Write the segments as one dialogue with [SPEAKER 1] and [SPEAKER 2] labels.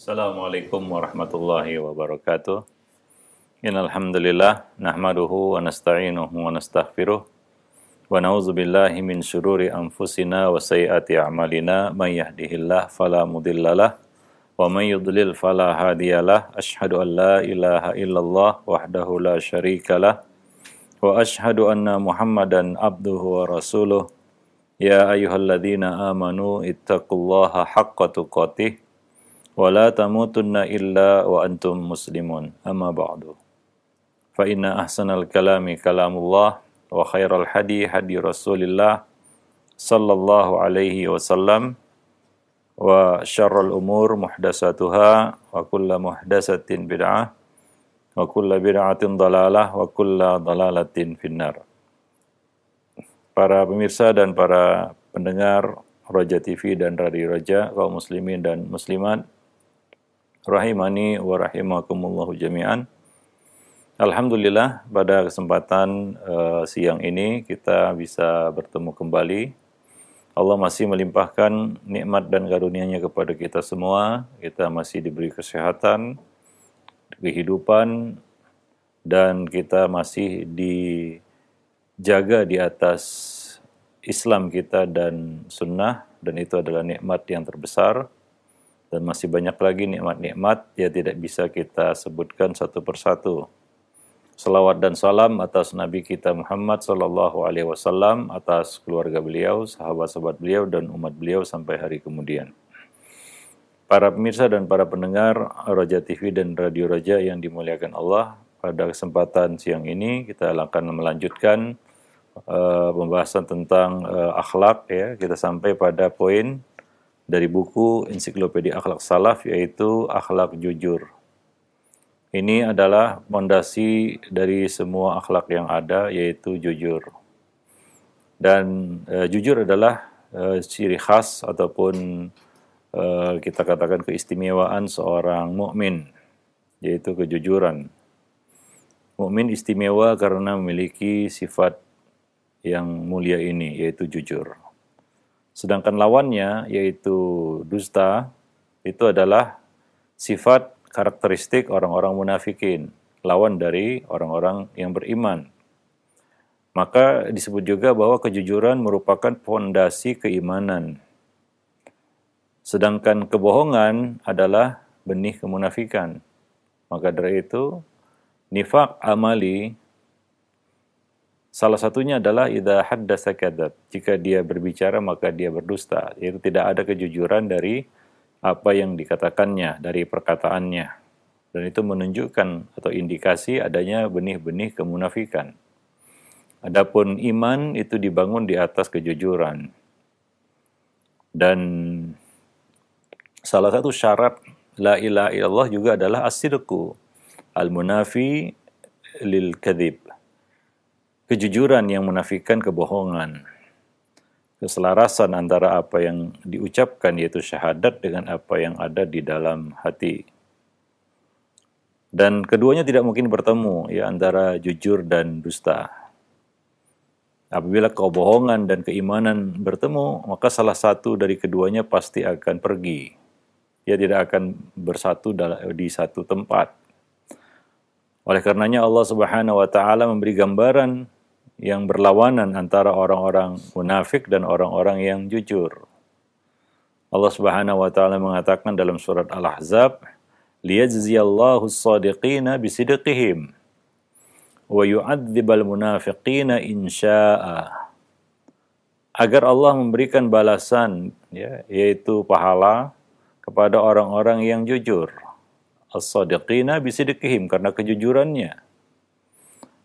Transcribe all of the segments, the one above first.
[SPEAKER 1] Assalamualaikum warahmatullahi wabarakatuh. Innal hamdalillah nahmaduhu wa nasta'inuhu wa nastaghfiruh wa na'udzu billahi min syururi anfusina wa sayyiati a'malina may yahdihillahu fala mudhillalah wa may yudlil fala hadiyalah. Asyhadu an la ilaha illallah wahdahu la syarikalah wa asyhadu anna Muhammadan abduhu wa rasuluh. Ya ayyuhalladzina amanu ittaqullaha haqqa tuqatih wa la tamutunna illa wa antum muslimun. Amma ba'du. Fa inna ahsanal kalami kalamullah wa khairal hadi hadi Rasulillah sallallahu alaihi wasallam wa syarrul umur muhdatsatuha wa kullu muhdatsatin bid'ah wa kullu bid'atin dhalalah wa kullu dhalalatin finnar. Para pemirsa dan para pendengar Roja TV dan Radio Roja, kaum muslimin dan muslimat, rahimani wa rahimakumullahu jami'an. Alhamdulillah, pada kesempatan siang ini kita bisa bertemu kembali. Allah masih melimpahkan nikmat dan karunia-Nya kepada kita semua. Kita masih diberi kesehatan, kehidupan, dan kita masih dijaga di atas Islam kita dan sunnah, dan itu adalah nikmat yang terbesar. Dan masih banyak lagi nikmat-nikmat yang tidak bisa kita sebutkan satu persatu. Salawat dan salam atas Nabi kita Muhammad sallallahu alaihi wasallam, atas keluarga beliau, sahabat-sahabat beliau, dan umat beliau sampai hari kemudian. Para pemirsa dan para pendengar Roja TV dan Radio Roja yang dimuliakan Allah, pada kesempatan siang ini kita akan melanjutkan pembahasan tentang akhlak, ya. Kita sampai pada poin dari buku Ensiklopedia Akhlak Salaf, yaitu akhlak jujur. Ini adalah fondasi dari semua akhlak yang ada, yaitu jujur. Dan jujur adalah ciri khas ataupun kita katakan keistimewaan seorang mukmin, yaitu kejujuran. Mukmin istimewa karena memiliki sifat yang mulia ini, yaitu jujur. Sedangkan lawannya, yaitu dusta, itu adalah sifat karakteristik orang-orang munafikin, lawan dari orang-orang yang beriman. Maka disebut juga bahwa kejujuran merupakan fondasi keimanan. Sedangkan kebohongan adalah benih kemunafikan. Maka dari itu, nifaq amali salah satunya adalah idza haddasa kadzab. Jika dia berbicara maka dia berdusta, yaitu tidak ada kejujuran dari apa yang dikatakannya, dari perkataannya. Dan itu menunjukkan atau indikasi adanya benih-benih kemunafikan. Adapun iman itu dibangun di atas kejujuran. Dan salah satu syarat la ilaha illallah juga adalah as-sidqu al-munafi lil kadzib. Kejujuran yang menafikan kebohongan. Keselarasan antara apa yang diucapkan, yaitu syahadat, dengan apa yang ada di dalam hati. Dan keduanya tidak mungkin bertemu, ya, antara jujur dan dusta. Apabila kebohongan dan keimanan bertemu, maka salah satu dari keduanya pasti akan pergi. Dia tidak akan bersatu di satu tempat. Oleh karenanya Allah Subhanahu wa taala memberi gambaran yang berlawanan antara orang-orang munafik dan orang-orang yang jujur. Allah Subhanahu wa taala mengatakan dalam surat Al-Ahzab, liyajziyallahu as-shadiqina bisidqihim wa yu'adzibal munafiqina in syaa'a. Agar Allah memberikan balasan, ya, yaitu pahala kepada orang-orang yang jujur. As-shadiqina bisidqihim, karena kejujurannya.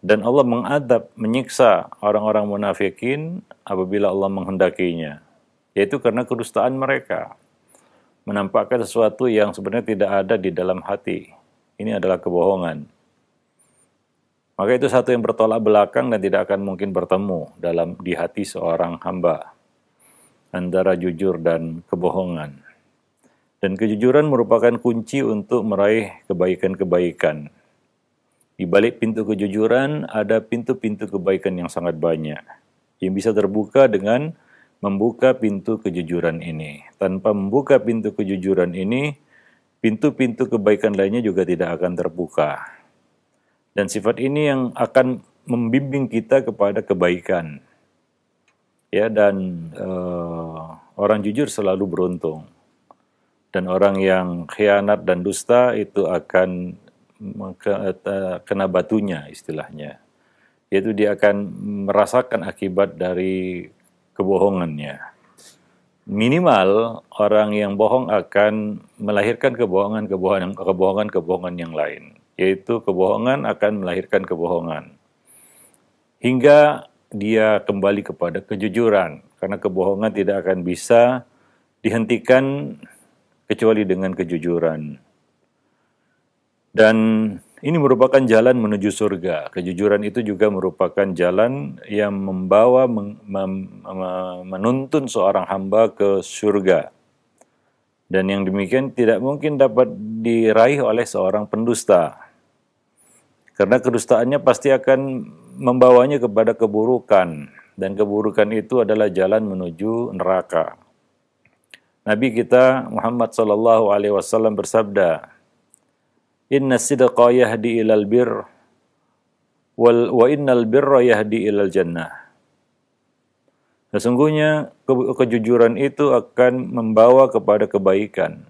[SPEAKER 1] Dan Allah mengadab, menyiksa orang-orang munafikin apabila Allah menghendakinya, yaitu karena kedustaan mereka, menampakkan sesuatu yang sebenarnya tidak ada di dalam hati. Ini adalah kebohongan. Maka itu satu yang bertolak belakang dan tidak akan mungkin bertemu di hati seorang hamba, antara jujur dan kebohongan. Dan kejujuran merupakan kunci untuk meraih kebaikan-kebaikan. Di balik pintu kejujuran ada pintu-pintu kebaikan yang sangat banyak, yang bisa terbuka dengan membuka pintu kejujuran ini. Tanpa membuka pintu kejujuran ini, pintu-pintu kebaikan lainnya juga tidak akan terbuka. Dan sifat ini yang akan membimbing kita kepada kebaikan. Ya, dan orang jujur selalu beruntung. Dan orang yang khianat dan dusta itu akan kena batunya istilahnya. Yaitu dia akan merasakan akibat dari kebohongannya. Minimal orang yang bohong akan melahirkan kebohongan yang lain. Yaitu kebohongan akan melahirkan kebohongan. Hingga dia kembali kepada kejujuran. Karena kebohongan tidak akan bisa dihentikan kecuali dengan kejujuran. Dan ini merupakan jalan menuju surga. Kejujuran itu juga merupakan jalan yang membawa, menuntun seorang hamba ke surga. Dan yang demikian tidak mungkin dapat diraih oleh seorang pendusta. Karena kedustaannya pasti akan membawanya kepada keburukan. Dan keburukan itu adalah jalan menuju neraka. Nabi kita Muhammad SAW bersabda, Inna sidqa yahdi ilal bir, wa innal birra yahdi ilal jannah. Sesungguhnya kejujuran itu akan membawa kepada kebaikan.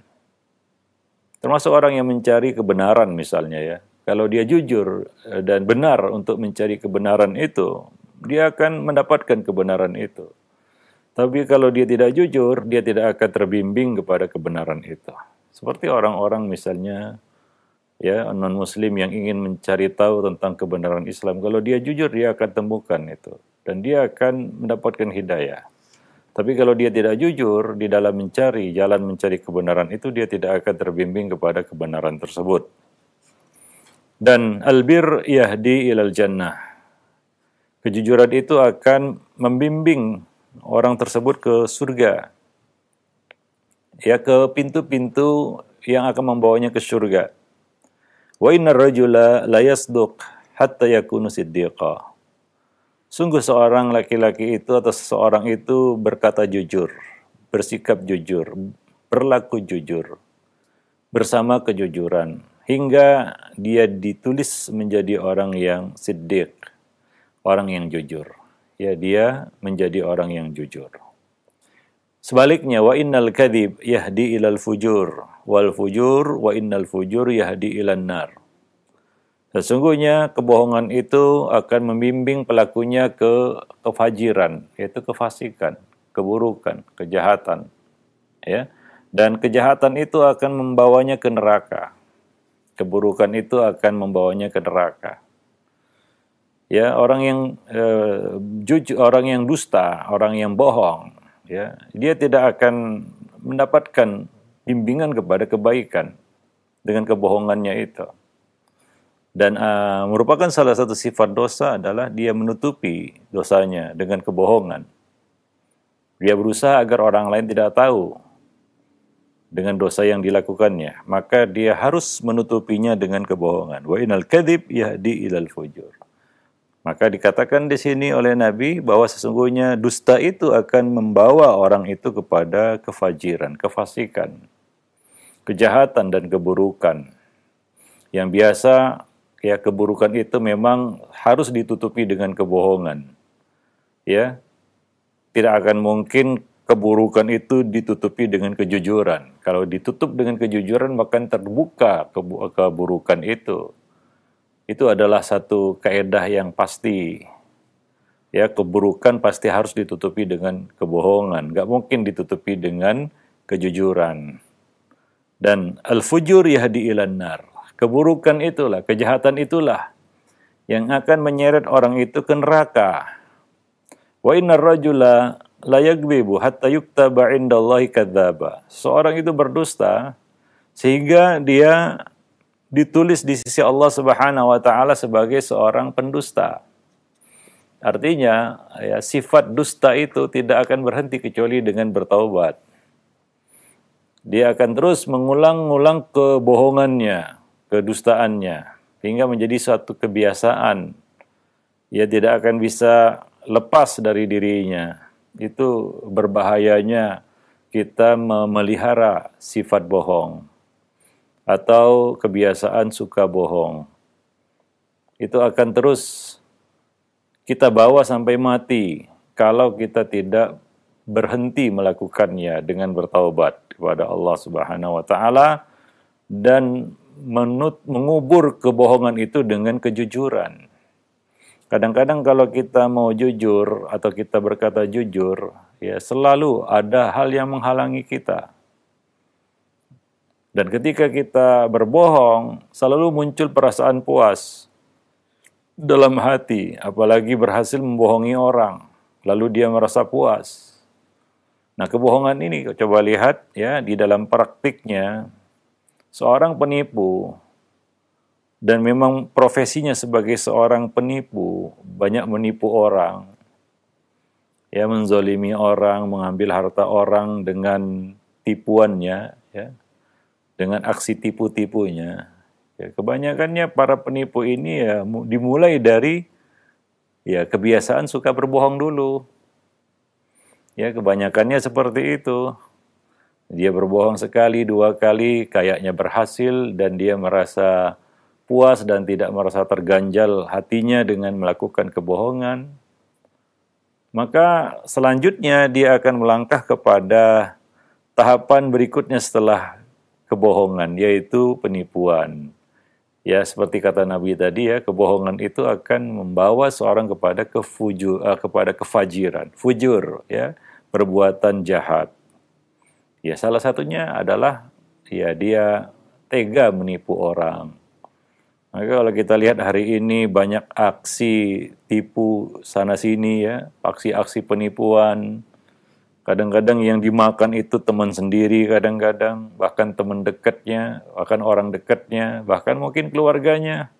[SPEAKER 1] Termasuk orang yang mencari kebenaran misalnya ya. Kalau dia jujur dan benar untuk mencari kebenaran itu, dia akan mendapatkan kebenaran itu. Tapi kalau dia tidak jujur, dia tidak akan terbimbing kepada kebenaran itu. Seperti orang-orang misalnya ya non-muslim yang ingin mencari tahu tentang kebenaran Islam. Kalau dia jujur, dia akan temukan itu. Dan dia akan mendapatkan hidayah. Tapi kalau dia tidak jujur di dalam mencari, jalan mencari kebenaran itu, dia tidak akan terbimbing kepada kebenaran tersebut. Dan albir yahdi ilal jannah. Kejujuran itu akan membimbing orang tersebut ke surga. Ya, ke pintu-pintu yang akan membawanya ke surga. Wa innar rajula la yasduq hatta yakunu siddiqa. Sungguh seorang laki-laki itu atau seseorang itu berkata jujur, bersikap jujur, berlaku jujur, bersama kejujuran, hingga dia ditulis menjadi orang yang siddiq, orang yang jujur. Ya, dia menjadi orang yang jujur. Sebaliknya, wa innal kadhib yahdi ilal fujur, wal fujur wa innal fujur yahdi ilan nar. Sesungguhnya kebohongan itu akan membimbing pelakunya ke kefajiran, yaitu kefasikan, keburukan, kejahatan. Ya. Dan kejahatan itu akan membawanya ke neraka. Keburukan itu akan membawanya ke neraka. Ya, orang yang jujur, orang yang dusta, orang yang bohong, ya, dia tidak akan mendapatkan bimbingan kepada kebaikan dengan kebohongannya itu. Dan merupakan salah satu sifat dosa adalah dia menutupi dosanya dengan kebohongan. Dia berusaha agar orang lain tidak tahu dengan dosa yang dilakukannya, maka dia harus menutupinya dengan kebohongan. Wa innal kadhib yahdi ilal fujur. Maka dikatakan di sini oleh Nabi bahwa sesungguhnya dusta itu akan membawa orang itu kepada kefajiran, kefasikan, kejahatan dan keburukan. Yang biasa ya keburukan itu memang harus ditutupi dengan kebohongan. Ya. Tidak akan mungkin keburukan itu ditutupi dengan kejujuran. Kalau ditutup dengan kejujuran maka terbuka keburukan itu. Itu adalah satu kaidah yang pasti. Ya, keburukan pasti harus ditutupi dengan kebohongan. Nggak mungkin ditutupi dengan kejujuran. Dan al-fujur yahdi ilan nar. Keburukan itulah, kejahatan itulah yang akan menyeret orang itu ke neraka. Wa innar rajula la yakdzibu hatta yuktaba 'indallahi kadzdzaba. Seorang itu berdusta sehingga dia ditulis di sisi Allah Subhanahu wa taala sebagai seorang pendusta. Artinya, ya, sifat dusta itu tidak akan berhenti kecuali dengan bertaubat. Dia akan terus mengulang-ulang kebohongannya, kedustaannya, hingga menjadi suatu kebiasaan. Ia tidak akan bisa lepas dari dirinya. Itu berbahayanya kita memelihara sifat bohong. atau kebiasaan suka bohong. Itu akan terus kita bawa sampai mati kalau kita tidak berhenti melakukannya dengan bertaubat kepada Allah Subhanahu wa taala dan mengubur kebohongan itu dengan kejujuran. Kadang-kadang kalau kita mau jujur atau kita berkata jujur, ya selalu ada hal yang menghalangi kita. Dan ketika kita berbohong, selalu muncul perasaan puas dalam hati, apalagi berhasil membohongi orang, lalu dia merasa puas. Nah, kebohongan ini coba lihat ya di dalam praktiknya, seorang penipu dan memang profesinya sebagai seorang penipu, banyak menipu orang, ya menzolimi orang, mengambil harta orang dengan tipuannya, ya, dengan aksi tipu-tipunya. Ya, kebanyakannya para penipu ini ya dimulai dari ya kebiasaan suka berbohong dulu. Ya, kebanyakannya seperti itu. Dia berbohong sekali, dua kali, kayaknya berhasil dan dia merasa puas dan tidak merasa terganjal hatinya dengan melakukan kebohongan. Maka selanjutnya dia akan melangkah kepada tahapan berikutnya setelah kebohongan, yaitu penipuan. Ya, seperti kata Nabi tadi ya, kebohongan itu akan membawa seorang kepada kepada kefajiran, fujur, ya, perbuatan jahat. Ya, salah satunya adalah ya dia tega menipu orang. Maka kalau kita lihat hari ini banyak aksi tipu sana sini ya, aksi-aksi penipuan. Kadang-kadang yang dimakan itu teman sendiri, kadang-kadang bahkan teman dekatnya, bahkan orang dekatnya, bahkan mungkin keluarganya.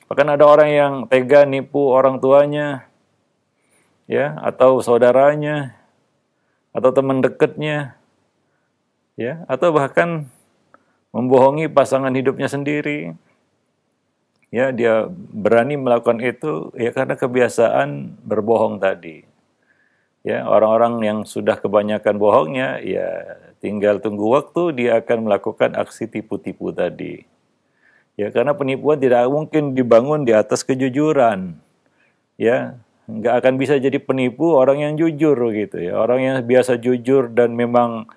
[SPEAKER 1] Bahkan ada orang yang tega nipu orang tuanya, ya, atau saudaranya, atau teman dekatnya, ya, atau bahkan membohongi pasangan hidupnya sendiri. Ya, dia berani melakukan itu ya karena kebiasaan berbohong tadi. Ya, orang-orang yang sudah kebanyakan bohongnya, ya tinggal tunggu waktu dia akan melakukan aksi tipu-tipu tadi. Ya, karena penipuan tidak mungkin dibangun di atas kejujuran. Ya, nggak akan bisa jadi penipu orang yang jujur gitu ya. Orang yang biasa jujur dan memang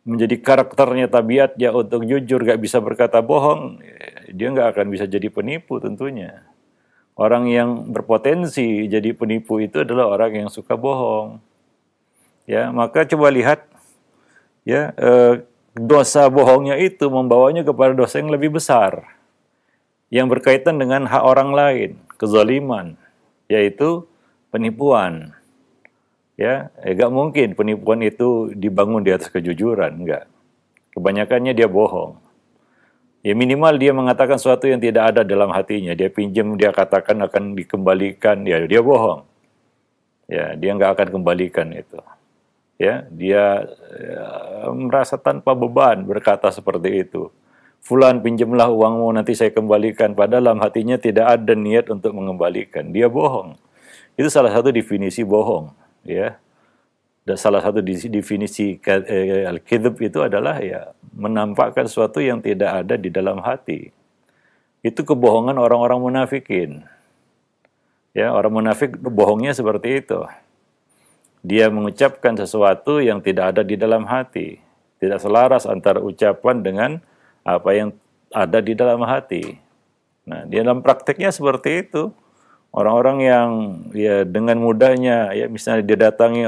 [SPEAKER 1] menjadi karakternya, tabiatnya untuk jujur, nggak bisa berkata bohong, dia nggak akan bisa jadi penipu tentunya. Orang yang berpotensi jadi penipu itu adalah orang yang suka bohong. Ya, maka coba lihat ya dosa bohongnya itu membawanya kepada dosa yang lebih besar yang berkaitan dengan hak orang lain, kezaliman, yaitu penipuan. Ya, enggak mungkin penipuan itu dibangun di atas kejujuran, enggak. Kebanyakannya dia bohong. Ya minimal dia mengatakan sesuatu yang tidak ada dalam hatinya. Dia pinjam, dia katakan akan dikembalikan, ya dia bohong. Ya, dia enggak akan kembalikan itu. Ya, dia merasa tanpa beban berkata seperti itu. Fulan pinjamlah uangmu nanti saya kembalikan, padahal dalam hatinya tidak ada niat untuk mengembalikan. Dia bohong. Itu salah satu definisi bohong, ya. Dan salah satu definisi al-kidhb itu adalah ya menampakkan sesuatu yang tidak ada di dalam hati. Itu kebohongan orang-orang munafikin. Ya, orang munafik bohongnya seperti itu. Dia mengucapkan sesuatu yang tidak ada di dalam hati. Tidak selaras antara ucapan dengan apa yang ada di dalam hati. Nah, di dalam prakteknya seperti itu. Orang-orang yang ya dengan mudahnya, ya misalnya dia datangi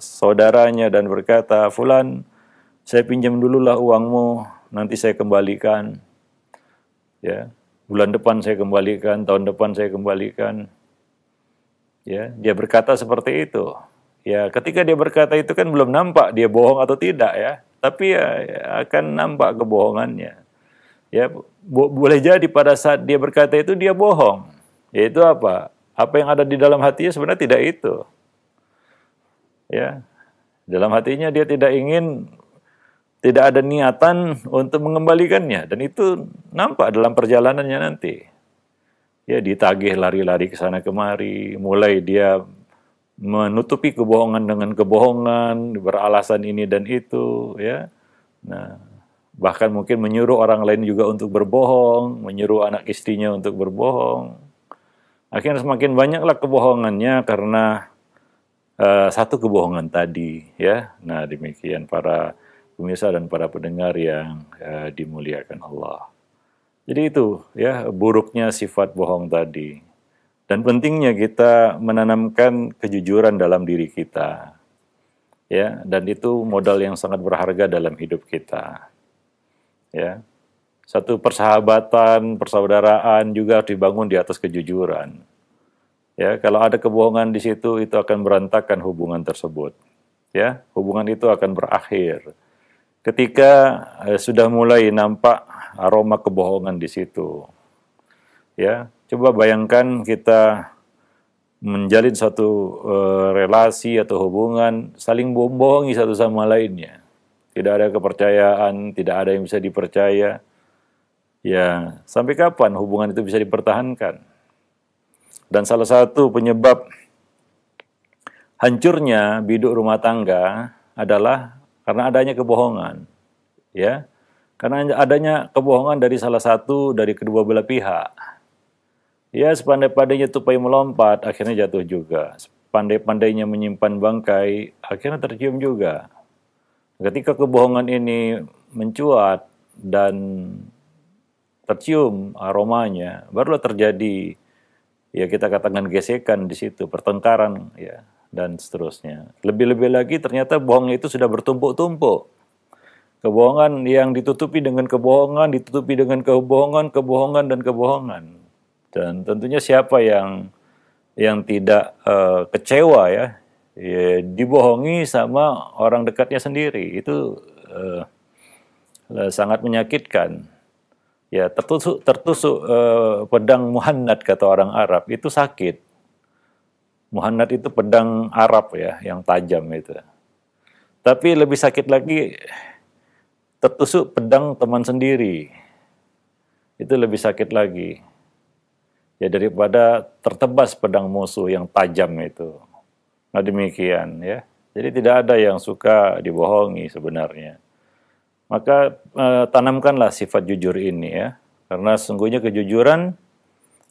[SPEAKER 1] saudaranya dan berkata, Fulan, saya pinjam dululah uangmu, nanti saya kembalikan. Ya, bulan depan saya kembalikan, tahun depan saya kembalikan. Ya, dia berkata seperti itu. Ya, ketika dia berkata itu kan belum nampak dia bohong atau tidak ya, tapi ya akan nampak kebohongannya. Ya, boleh jadi pada saat dia berkata itu dia bohong. Yaitu apa? Apa yang ada di dalam hatinya sebenarnya tidak itu. Ya, dalam hatinya dia tidak ada niatan untuk mengembalikannya, dan itu nampak dalam perjalanannya nanti. Ya, ditagih lari-lari ke sana kemari, mulai dia menutupi kebohongan dengan kebohongan, beralasan ini dan itu, ya. Nah, bahkan mungkin menyuruh orang lain juga untuk berbohong, menyuruh anak istrinya untuk berbohong. Akhirnya semakin banyaklah kebohongannya karena satu kebohongan tadi, ya. Nah, demikian para pemirsa dan para pendengar yang dimuliakan Allah. Jadi itu, ya, buruknya sifat bohong tadi. Dan pentingnya kita menanamkan kejujuran dalam diri kita. Ya, dan itu modal yang sangat berharga dalam hidup kita. Ya. Satu persahabatan, persaudaraan juga harus dibangun di atas kejujuran. Ya, kalau ada kebohongan di situ itu akan berantakan hubungan tersebut. Ya, hubungan itu akan berakhir ketika sudah mulai nampak aroma kebohongan di situ. Ya, coba bayangkan kita menjalin suatu relasi atau hubungan saling bohongi satu sama lainnya. Tidak ada kepercayaan, tidak ada yang bisa dipercaya. Ya, sampai kapan hubungan itu bisa dipertahankan? Dan salah satu penyebab hancurnya biduk rumah tangga adalah karena adanya kebohongan. Ya, karena adanya kebohongan dari salah satu dari kedua belah pihak. Ya, sepandai-pandainya tupai melompat, akhirnya jatuh juga. Sepandai-pandainya menyimpan bangkai, akhirnya tercium juga. Ketika kebohongan ini mencuat dan tercium aromanya, barulah terjadi, ya kita katakan gesekan di situ, pertengkaran, ya, dan seterusnya. Lebih-lebih lagi ternyata bohong itu sudah bertumpuk-tumpuk. Kebohongan yang ditutupi dengan kebohongan, ditutupi dengan kebohongan, kebohongan, dan kebohongan. Dan tentunya siapa yang tidak kecewa ya dibohongi sama orang dekatnya sendiri, itu sangat menyakitkan. Ya, tertusuk pedang muhannad kata orang Arab, itu sakit. Muhannad itu pedang Arab ya, yang tajam itu. Tapi lebih sakit lagi tertusuk pedang teman sendiri. Itu lebih sakit lagi. Ya, daripada tertebas pedang musuh yang tajam itu. Nah, demikian ya. Jadi tidak ada yang suka dibohongi sebenarnya. Maka tanamkanlah sifat jujur ini ya. Karena sesungguhnya kejujuran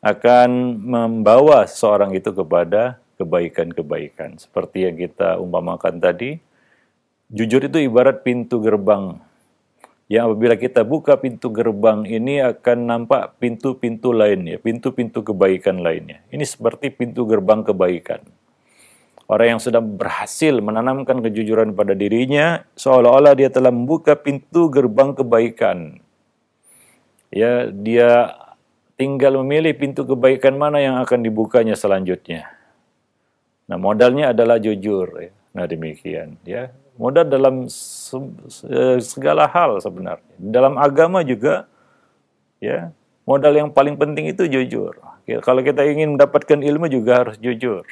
[SPEAKER 1] akan membawa seseorang itu kepada kebaikan-kebaikan. Seperti yang kita umpamakan tadi, jujur itu ibarat pintu gerbang. Yang apabila kita buka pintu gerbang ini akan nampak pintu-pintu lainnya, pintu-pintu kebaikan lainnya. Ini seperti pintu gerbang kebaikan. Orang yang sudah berhasil menanamkan kejujuran pada dirinya, seolah-olah dia telah membuka pintu gerbang kebaikan. Ya, dia tinggal memilih pintu kebaikan mana yang akan dibukanya selanjutnya. Nah, modalnya adalah jujur. Ya. Nah, demikian. Ya. Modal dalam segala hal sebenarnya. Dalam agama juga, ya, modal yang paling penting itu jujur. Ya, kalau kita ingin mendapatkan ilmu juga harus jujur.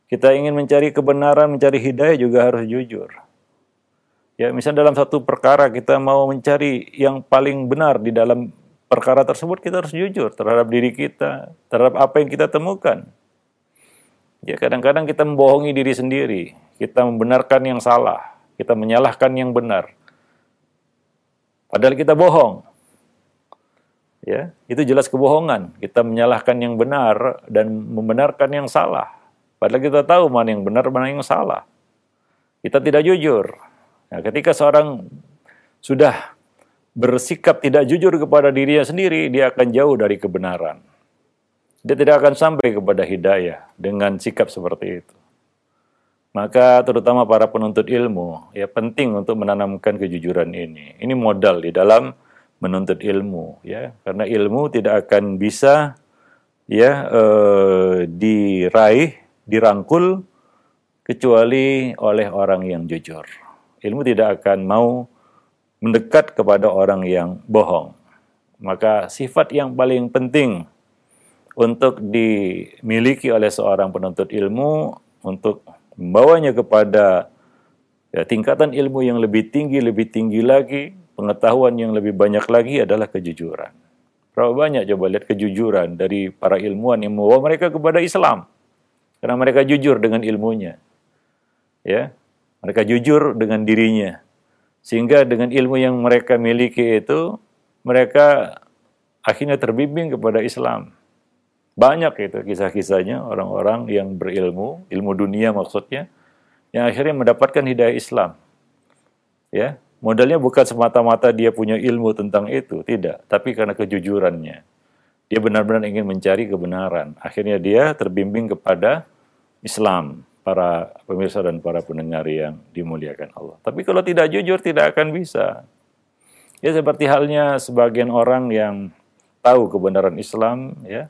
[SPEAKER 1] Kita ingin mencari kebenaran, mencari hidayah juga harus jujur. Ya, misalnya dalam satu perkara kita mau mencari yang paling benar di dalam perkara tersebut, kita harus jujur terhadap diri kita, terhadap apa yang kita temukan. Ya, kadang-kadang kita membohongi diri sendiri, kita membenarkan yang salah, kita menyalahkan yang benar. Padahal kita bohong. Ya, itu jelas kebohongan. Kita menyalahkan yang benar dan membenarkan yang salah. Padahal kita tahu mana yang benar, mana yang salah. Kita tidak jujur. Nah, ketika seorang sudah bersikap tidak jujur kepada dirinya sendiri, dia akan jauh dari kebenaran. Dia tidak akan sampai kepada hidayah dengan sikap seperti itu. Maka terutama para penuntut ilmu, ya penting untuk menanamkan kejujuran ini. Ini modal di dalam menuntut ilmu, ya. Karena ilmu tidak akan bisa ya diraih, dirangkul kecuali oleh orang yang jujur. Ilmu tidak akan mau mendekat kepada orang yang bohong. Maka sifat yang paling penting untuk dimiliki oleh seorang penuntut ilmu untuk membawanya kepada ya, tingkatan ilmu yang lebih tinggi lagi, pengetahuan yang lebih banyak lagi adalah kejujuran. Berapa banyak coba lihat kejujuran dari para ilmuwan yang membawa mereka kepada Islam. Karena mereka jujur dengan ilmunya. Ya, mereka jujur dengan dirinya. Sehingga dengan ilmu yang mereka miliki itu, mereka akhirnya terbimbing kepada Islam. Banyak itu kisah-kisahnya orang-orang yang berilmu, ilmu dunia maksudnya, yang akhirnya mendapatkan hidayah Islam. Ya, modalnya bukan semata-mata dia punya ilmu tentang itu, tidak, tapi karena kejujurannya. Dia benar-benar ingin mencari kebenaran. Akhirnya dia terbimbing kepada Islam, para pemirsa dan para pendengar yang dimuliakan Allah. Tapi kalau tidak jujur, tidak akan bisa. Ya, seperti halnya sebagian orang yang tahu kebenaran Islam, ya,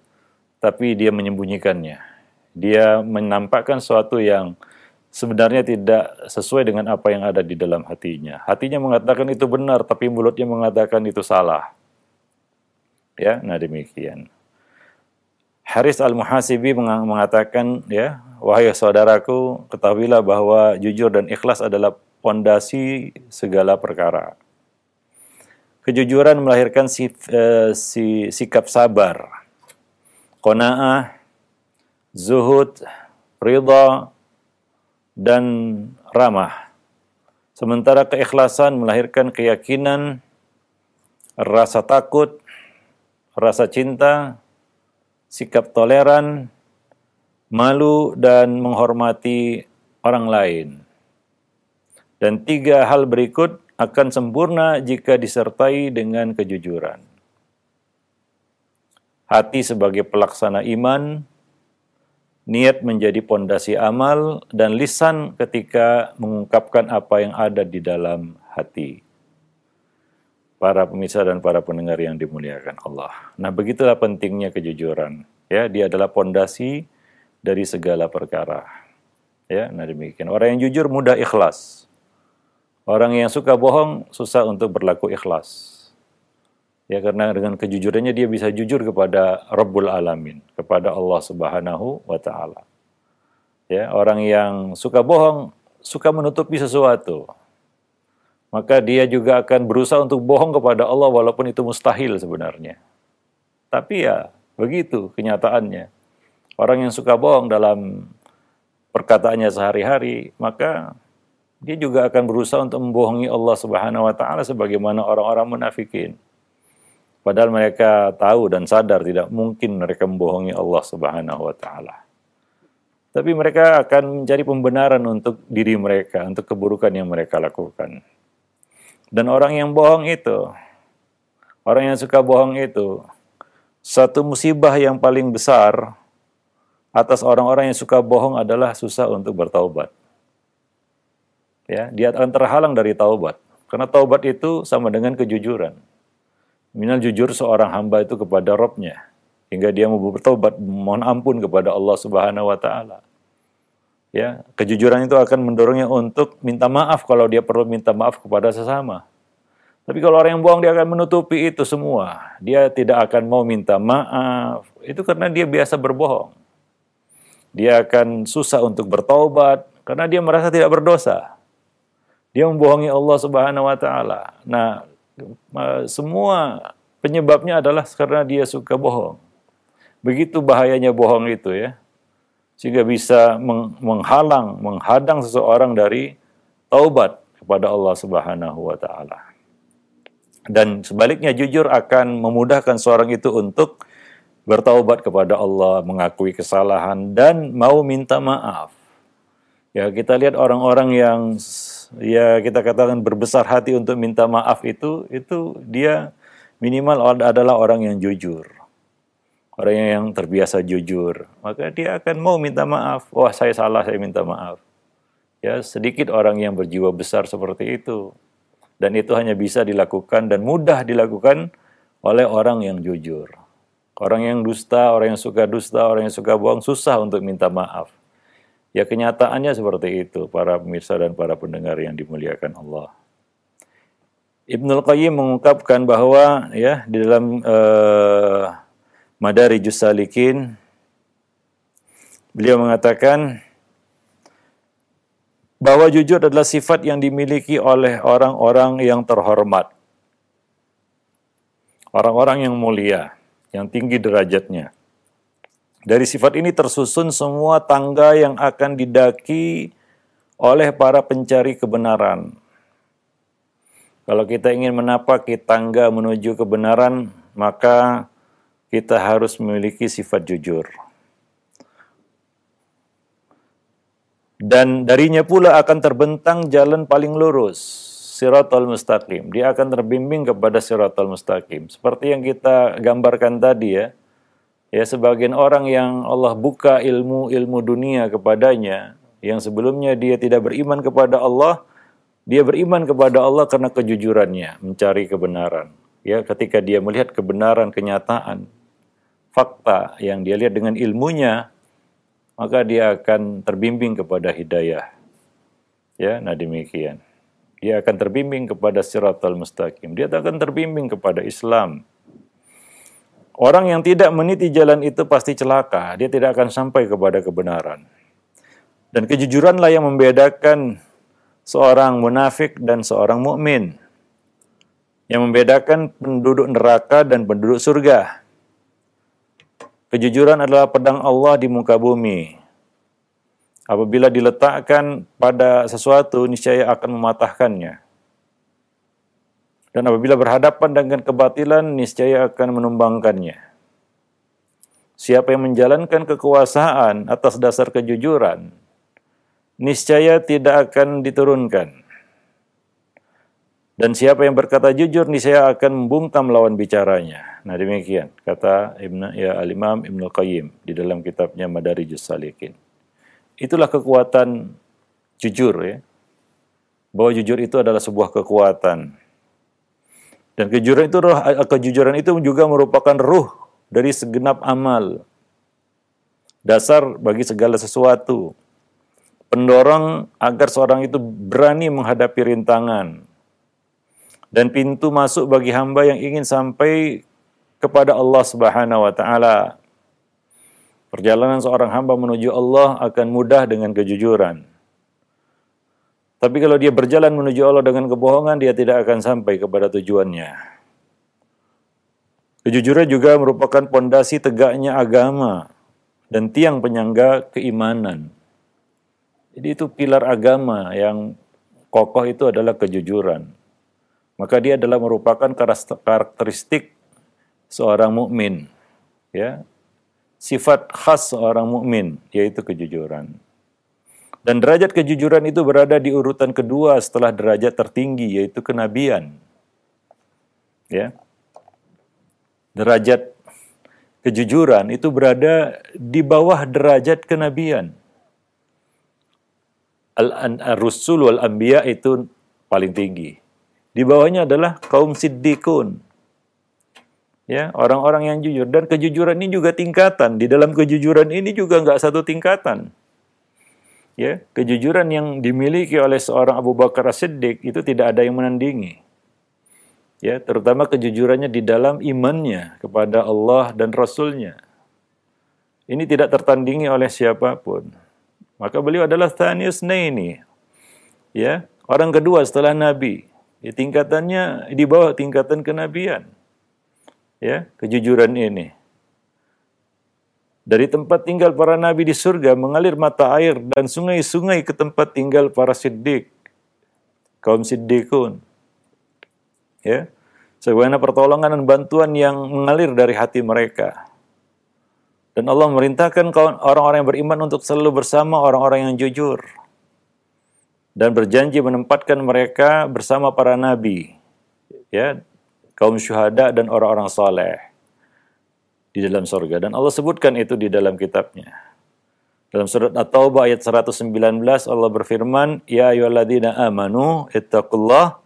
[SPEAKER 1] tapi dia menyembunyikannya. Dia menampakkan sesuatu yang sebenarnya tidak sesuai dengan apa yang ada di dalam hatinya. Hatinya mengatakan itu benar, tapi mulutnya mengatakan itu salah. Ya, nah demikian. Haris Al-Muhasibi mengatakan, ya, wahai saudaraku, ketahuilah bahwa jujur dan ikhlas adalah pondasi segala perkara. Kejujuran melahirkan sikap sabar, qanaah, zuhud, ridha, dan ramah. Sementara keikhlasan melahirkan keyakinan, rasa takut, rasa cinta, sikap toleran, malu, dan menghormati orang lain. Dan 3 hal berikut akan sempurna jika disertai dengan kejujuran. Hati sebagai pelaksana iman, niat menjadi pondasi amal, dan lisan ketika mengungkapkan apa yang ada di dalam hati. Para pemirsa dan para pendengar yang dimuliakan Allah. Nah, begitulah pentingnya kejujuran. Ya, dia adalah pondasi dari segala perkara. Ya, nah demikian. Orang yang jujur mudah ikhlas. Orang yang suka bohong susah untuk berlaku ikhlas. Ya, karena dengan kejujurannya dia bisa jujur kepada Rabbul Alamin, kepada Allah Subhanahu wa taala. Ya, orang yang suka bohong suka menutupi sesuatu. Maka dia juga akan berusaha untuk bohong kepada Allah walaupun itu mustahil sebenarnya. Tapi ya begitu kenyataannya. Orang yang suka bohong dalam perkataannya sehari-hari, maka dia juga akan berusaha untuk membohongi Allah Subhanahu wa taala sebagaimana orang-orang munafikin. Padahal mereka tahu dan sadar tidak mungkin mereka membohongi Allah Subhanahu wa taala. Tapi mereka akan mencari pembenaran untuk diri mereka, untuk keburukan yang mereka lakukan. Dan orang yang bohong itu, orang yang suka bohong itu, satu musibah yang paling besar atas orang-orang yang suka bohong adalah susah untuk bertaubat. Ya, dia akan terhalang dari taubat. Karena taubat itu sama dengan kejujuran. Minal jujur seorang hamba itu kepada Rabb-nya, hingga dia mau bertaubat, mohon ampun kepada Allah Subhanahu wa taala. Ya, kejujuran itu akan mendorongnya untuk minta maaf kalau dia perlu minta maaf kepada sesama. Tapi kalau orang yang bohong, dia akan menutupi itu semua. Dia tidak akan mau minta maaf. Itu karena dia biasa berbohong. Dia akan susah untuk bertaubat karena dia merasa tidak berdosa. Dia membohongi Allah Subhanahu wa taala. Nah, semua penyebabnya adalah karena dia suka bohong. Begitu bahayanya bohong itu, ya. Sehingga bisa menghadang seseorang dari taubat kepada Allah Subhanahu wa taala. Dan sebaliknya jujur akan memudahkan seorang itu untuk bertaubat kepada Allah, mengakui kesalahan dan mau minta maaf. Ya, kita lihat orang-orang yang ya kita katakan berbesar hati untuk minta maaf itu dia minimal adalah orang yang jujur. Orang yang terbiasa jujur, maka dia akan mau minta maaf. Wah, saya salah, saya minta maaf. Ya, sedikit orang yang berjiwa besar seperti itu. Dan itu hanya bisa dilakukan dan mudah dilakukan oleh orang yang jujur. Orang yang dusta, orang yang suka dusta, orang yang suka bohong, susah untuk minta maaf. Ya, kenyataannya seperti itu, para pemirsa dan para pendengar yang dimuliakan Allah. Ibnul Qayyim mengungkapkan bahwa ya di dalam Madarijus Salikin, beliau mengatakan bahwa jujur adalah sifat yang dimiliki oleh orang-orang yang terhormat, orang-orang yang mulia, yang tinggi derajatnya. Dari sifat ini tersusun semua tangga yang akan didaki oleh para pencari kebenaran. Kalau kita ingin menapaki tangga menuju kebenaran, maka kita harus memiliki sifat jujur. Dan darinya pula akan terbentang jalan paling lurus, Siratal Mustaqim. Dia akan terbimbing kepada Siratal Mustaqim. Seperti yang kita gambarkan tadi ya. Ya, sebagian orang yang Allah buka ilmu dunia kepadanya, yang sebelumnya dia tidak beriman kepada Allah, dia beriman kepada Allah karena kejujurannya, mencari kebenaran. Ya, ketika dia melihat kebenaran, kenyataan, fakta yang dia lihat dengan ilmunya, maka dia akan terbimbing kepada hidayah. Ya, nah demikian. Dia akan terbimbing kepada Siratal Mustaqim. Dia akan terbimbing kepada Islam. Orang yang tidak meniti jalan itu pasti celaka. Dia tidak akan sampai kepada kebenaran. Dan kejujuranlah yang membedakan seorang munafik dan seorang mukmin. Yang membedakan penduduk neraka dan penduduk surga. Kejujuran adalah pedang Allah di muka bumi. Apabila diletakkan pada sesuatu, niscaya akan mematahkannya. Dan apabila berhadapan dengan kebatilan, niscaya akan menumbangkannya. Siapa yang menjalankan kekuasaan atas dasar kejujuran, niscaya tidak akan diturunkan. Dan siapa yang berkata jujur, niscaya akan membungkam lawan bicaranya. Nah demikian kata Al-Imam Ibnul Qayyim di dalam kitabnya Madarijus Salikin. Itulah kekuatan jujur ya. Bahwa jujur itu adalah sebuah kekuatan. Dan kejujuran itu juga merupakan ruh dari segenap amal. Dasar bagi segala sesuatu. Pendorong agar seorang itu berani menghadapi rintangan. Dan pintu masuk bagi hamba yang ingin sampai kepada Allah Subhanahu wa taala. Perjalanan seorang hamba menuju Allah akan mudah dengan kejujuran. Tapi kalau dia berjalan menuju Allah dengan kebohongan, dia tidak akan sampai kepada tujuannya. Kejujuran juga merupakan pondasi tegaknya agama dan tiang penyangga keimanan. Jadi itu pilar agama yang kokoh itu adalah kejujuran. Maka dia adalah merupakan karakteristik seorang mukmin, ya. Sifat khas seorang mukmin yaitu kejujuran. Dan derajat kejujuran itu berada di urutan kedua setelah derajat tertinggi yaitu kenabian. Ya. Derajat kejujuran itu berada di bawah derajat kenabian. Ar-Rusul wal Anbiya itu paling tinggi. Di bawahnya adalah kaum siddiqun. Ya, orang-orang yang jujur. Dan kejujuran ini juga tingkatan. Di dalam kejujuran ini juga nggak satu tingkatan. Ya, kejujuran yang dimiliki oleh seorang Abu Bakar As-Siddiq itu tidak ada yang menandingi. Ya, terutama kejujurannya di dalam imannya kepada Allah dan Rasul-Nya. Ini tidak tertandingi oleh siapapun. Maka beliau adalah Thaniyus Naini. Ya, orang kedua setelah Nabi. Ya, tingkatannya di bawah tingkatan kenabian. Ya, kejujuran ini. Dari tempat tinggal para nabi di surga mengalir mata air dan sungai-sungai ke tempat tinggal para siddiq. Kaum siddiqun. Ya. Sebagaimana pertolongan dan bantuan yang mengalir dari hati mereka. Dan Allah merintahkan orang-orang yang beriman untuk selalu bersama orang-orang yang jujur. Dan berjanji menempatkan mereka bersama para nabi, ya, kaum syuhada dan orang-orang saleh di dalam surga. Dan Allah sebutkan itu di dalam kitabnya. Dalam surat At-Taubah ayat 119 Allah berfirman, Ya ayyuhalladzina amanu ittaqullah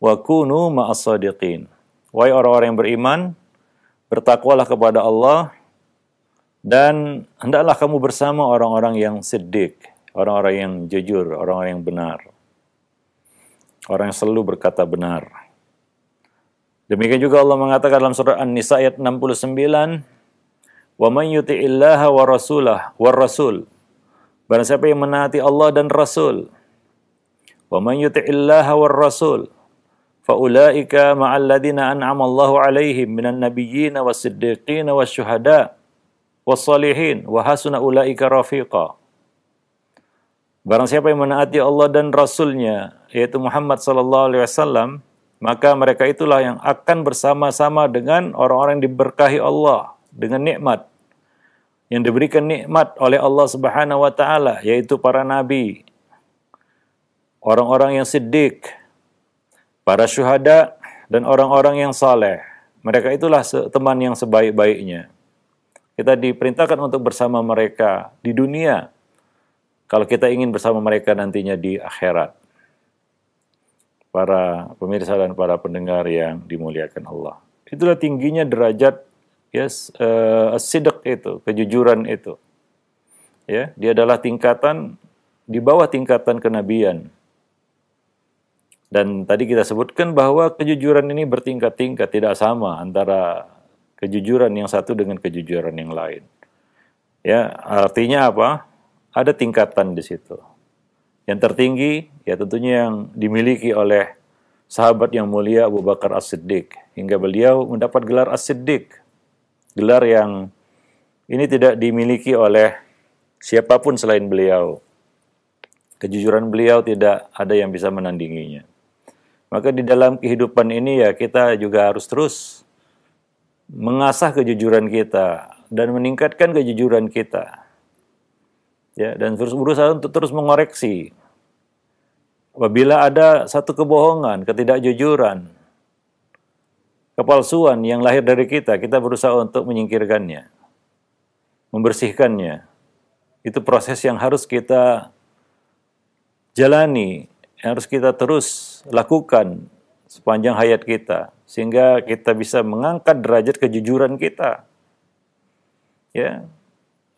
[SPEAKER 1] wa kunu ma'as shadiqin. Wahai orang-orang yang beriman, bertakwalah kepada Allah dan hendaklah kamu bersama orang-orang yang siddiq. Orang-orang yang jujur, orang-orang yang benar. Orang yang selalu berkata benar. Demikian juga Allah mengatakan dalam surah An-Nisa ayat 69, "Wa man yuti'illaha wa rasul." Barang siapa yang menaati Allah dan Rasul. "Wa man yuti'illaha wa rasul, fa ulaika ma'al ladzina an'ama Allahu 'alaihim minan nabiyyin was-siddiqin wasyuhada was-salihin wa hasuna ulaika rafiqa." Barang siapa yang menaati Allah dan Rasul-Nya, yaitu Muhammad sallallahu alaihi wasallam, maka mereka itulah yang akan bersama-sama dengan orang-orang yang diberkahi Allah dengan nikmat, yang diberikan nikmat oleh Allah Subhanahu wa taala, yaitu para nabi, orang-orang yang siddiq, para syuhada, dan orang-orang yang saleh. Mereka itulah teman yang sebaik-baiknya. Kita diperintahkan untuk bersama mereka di dunia, kalau kita ingin bersama mereka nantinya di akhirat. Para pemirsa dan para pendengar yang dimuliakan Allah. Itulah tingginya derajat as-sidq itu, kejujuran itu. Ya, dia adalah tingkatan di bawah tingkatan kenabian. Dan tadi kita sebutkan bahwa kejujuran ini bertingkat-tingkat, tidak sama antara kejujuran yang satu dengan kejujuran yang lain. Ya, artinya apa? Ada tingkatan di situ. Yang tertinggi, ya tentunya yang dimiliki oleh sahabat yang mulia Abu Bakar As-Siddiq. Hingga beliau mendapat gelar As-Siddiq. Gelar yang ini tidak dimiliki oleh siapapun selain beliau. Kejujuran beliau tidak ada yang bisa menandinginya. Maka di dalam kehidupan ini ya kita juga harus terus mengasah kejujuran kita dan meningkatkan kejujuran kita. Ya, dan terus berusaha untuk terus mengoreksi. Apabila ada satu kebohongan, ketidakjujuran, kepalsuan yang lahir dari kita berusaha untuk menyingkirkannya, membersihkannya. Itu proses yang harus kita jalani, yang harus kita terus lakukan sepanjang hayat kita, sehingga kita bisa mengangkat derajat kejujuran kita. Ya,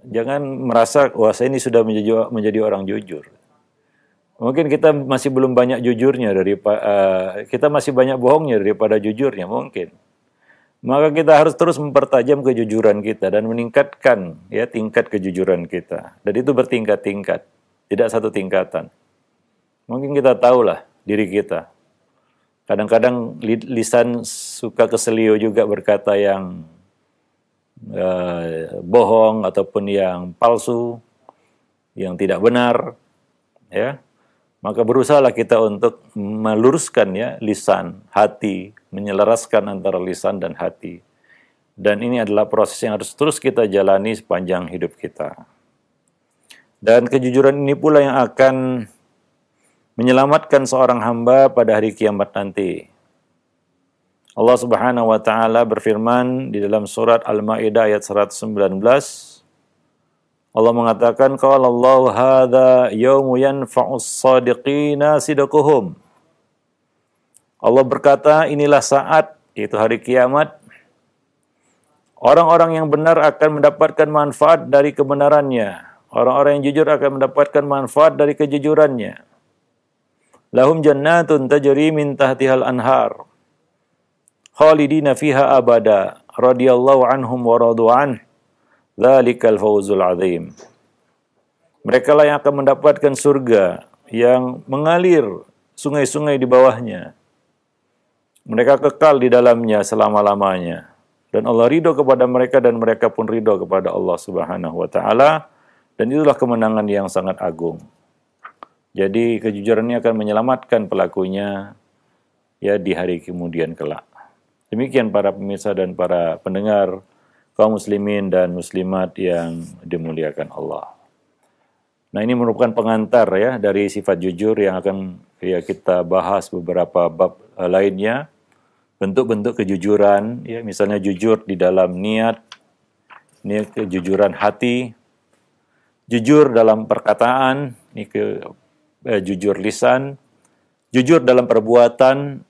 [SPEAKER 1] jangan merasa wah saya ini sudah menjadi orang jujur. Mungkin kita masih belum banyak jujurnya kita masih banyak bohongnya daripada jujurnya mungkin. Maka kita harus terus mempertajam kejujuran kita dan meningkatkan ya tingkat kejujuran kita. Dan itu bertingkat-tingkat, tidak satu tingkatan. Mungkin kita tahulah diri kita. Kadang-kadang lisan suka keselio juga berkata yang bohong ataupun yang palsu, yang tidak benar, ya. Maka berusahalah kita untuk meluruskan ya lisan, hati, menyelaraskan antara lisan dan hati. Dan ini adalah proses yang harus terus kita jalani sepanjang hidup kita. Dan kejujuran ini pula yang akan menyelamatkan seorang hamba pada hari kiamat nanti. Allah Subhanahu wa taala berfirman di dalam surat Al-Maidah ayat 119. Allah mengatakan qala Allahu hadza yaumu yanfa'us shadiqina sidquhum. Allah berkata inilah saat, yaitu hari kiamat, orang-orang yang benar akan mendapatkan manfaat dari kebenarannya. Orang-orang yang jujur akan mendapatkan manfaat dari kejujurannya. Lahum jannatun tajri min tahtihal anhar khalidina fiha abada radhiyallahu anhum wa radu an dzalikal fawzul azim. Mereka lah yang akan mendapatkan surga yang mengalir sungai-sungai di bawahnya. Mereka kekal di dalamnya selama-lamanya. Dan Allah ridho kepada mereka dan mereka pun ridho kepada Allah Subhanahu wa taala. Dan itulah kemenangan yang sangat agung. Jadi kejujuran ini akan menyelamatkan pelakunya ya di hari kemudian kelak. Demikian para pemirsa dan para pendengar kaum muslimin dan muslimat yang dimuliakan Allah. Nah, ini merupakan pengantar ya dari sifat jujur yang akan ya kita bahas beberapa bab lainnya. Bentuk-bentuk kejujuran ya, misalnya jujur di dalam niat, ini kejujuran hati, jujur dalam perkataan, ini jujur lisan, jujur dalam perbuatan,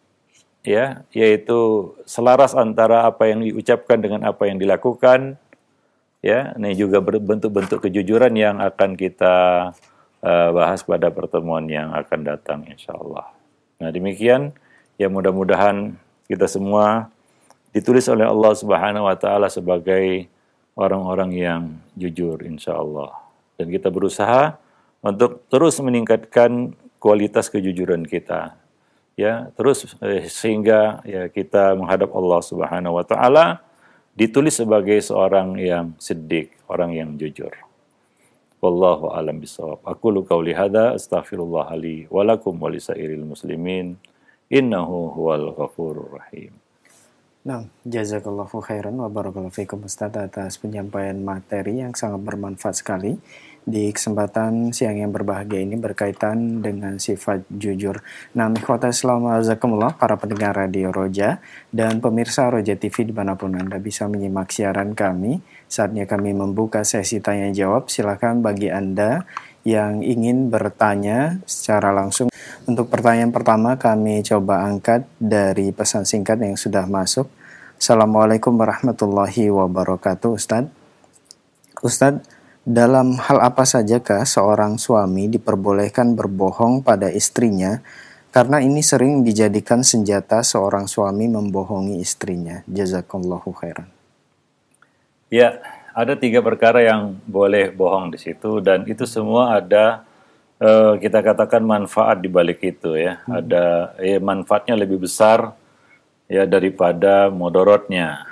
[SPEAKER 1] ya, yaitu selaras antara apa yang diucapkan dengan apa yang dilakukan, ya. Ini juga bentuk-bentuk kejujuran yang akan kita bahas pada pertemuan yang akan datang, insyaallah. Nah, demikian, ya mudah-mudahan kita semua ditulis oleh Allah Subhanahu wa taala sebagai orang-orang yang jujur, insyaallah. Dan kita berusaha untuk terus meningkatkan kualitas kejujuran kita. Ya, terus sehingga ya kita menghadap Allah Subhanahu wa taala ditulis sebagai seorang yang siddiq, orang yang jujur. Wallahu a'lam bishawab. Aqulu qauli hadza astaghfirullah li wa lakum wa lisairil muslimin innahu huwal ghafurur rahim.
[SPEAKER 2] Nah, jazakallahu khairan wa barakallahu fikum Ustaz atas penyampaian materi yang sangat bermanfaat sekali di kesempatan siang yang berbahagia ini berkaitan dengan sifat jujur. Nah, ikhwata Islam azakumullah, para pendengar Radio Roja dan pemirsa Roja TV dimanapun Anda bisa menyimak siaran kami. Saatnya kami membuka sesi tanya jawab. Silakan bagi Anda yang ingin bertanya secara langsung. Untuk pertanyaan pertama kami coba angkat dari pesan singkat yang sudah masuk. Assalamualaikum warahmatullahi wabarakatuh, Ustadz. Ustadz, dalam hal apa sajakah seorang suami diperbolehkan berbohong pada istrinya? Karena ini sering dijadikan senjata seorang suami membohongi istrinya. Jazakallahu khairan.
[SPEAKER 1] Ya, ada 3 perkara yang boleh bohong di situ, dan itu semua ada kita katakan manfaat di balik itu ya. Ada manfaatnya lebih besar ya daripada modorotnya.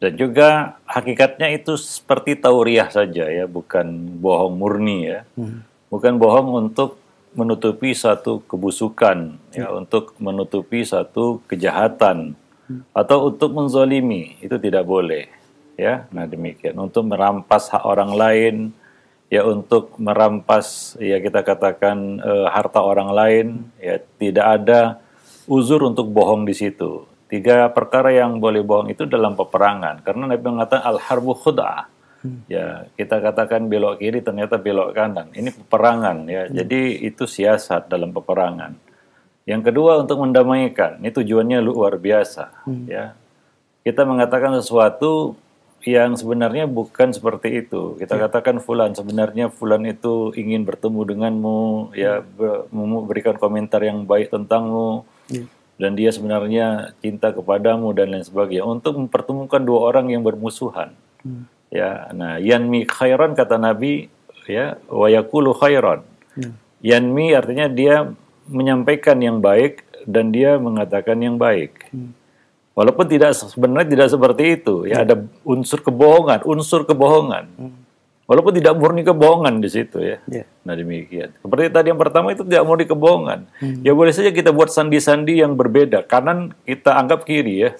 [SPEAKER 1] Dan juga hakikatnya itu seperti tauriah saja ya, bukan bohong murni ya. Bukan bohong untuk menutupi satu kebusukan ya, untuk menutupi satu kejahatan atau untuk menzolimi, itu tidak boleh ya. Nah demikian, untuk merampas hak orang lain ya, untuk merampas ya kita katakan harta orang lain ya, tidak ada uzur untuk bohong di situ. 3 perkara yang boleh bohong itu dalam peperangan, karena Nabi mengatakan al-harbu khud'ah. Ya, kita katakan belok kiri ternyata belok kanan. Ini peperangan ya. Jadi itu siasat dalam peperangan. Yang kedua untuk mendamaikan. Ini tujuannya luar biasa ya. Kita mengatakan sesuatu yang sebenarnya bukan seperti itu. Kita katakan fulan, sebenarnya fulan itu ingin bertemu denganmu ya, memberikan komentar yang baik tentangmu. Dan dia sebenarnya cinta kepadamu dan lain sebagainya, untuk mempertemukan 2 orang yang bermusuhan. Ya, nah yanmi khairan kata Nabi ya, wa yaqulu khairan. Yanmi artinya dia menyampaikan yang baik dan dia mengatakan yang baik. Walaupun sebenarnya tidak seperti itu ya, ada unsur kebohongan. Walaupun tidak murni kebohongan di situ ya. Nah demikian. Seperti tadi yang pertama itu tidak murni kebohongan. Ya boleh saja kita buat sandi-sandi yang berbeda. Kanan kita anggap kiri ya.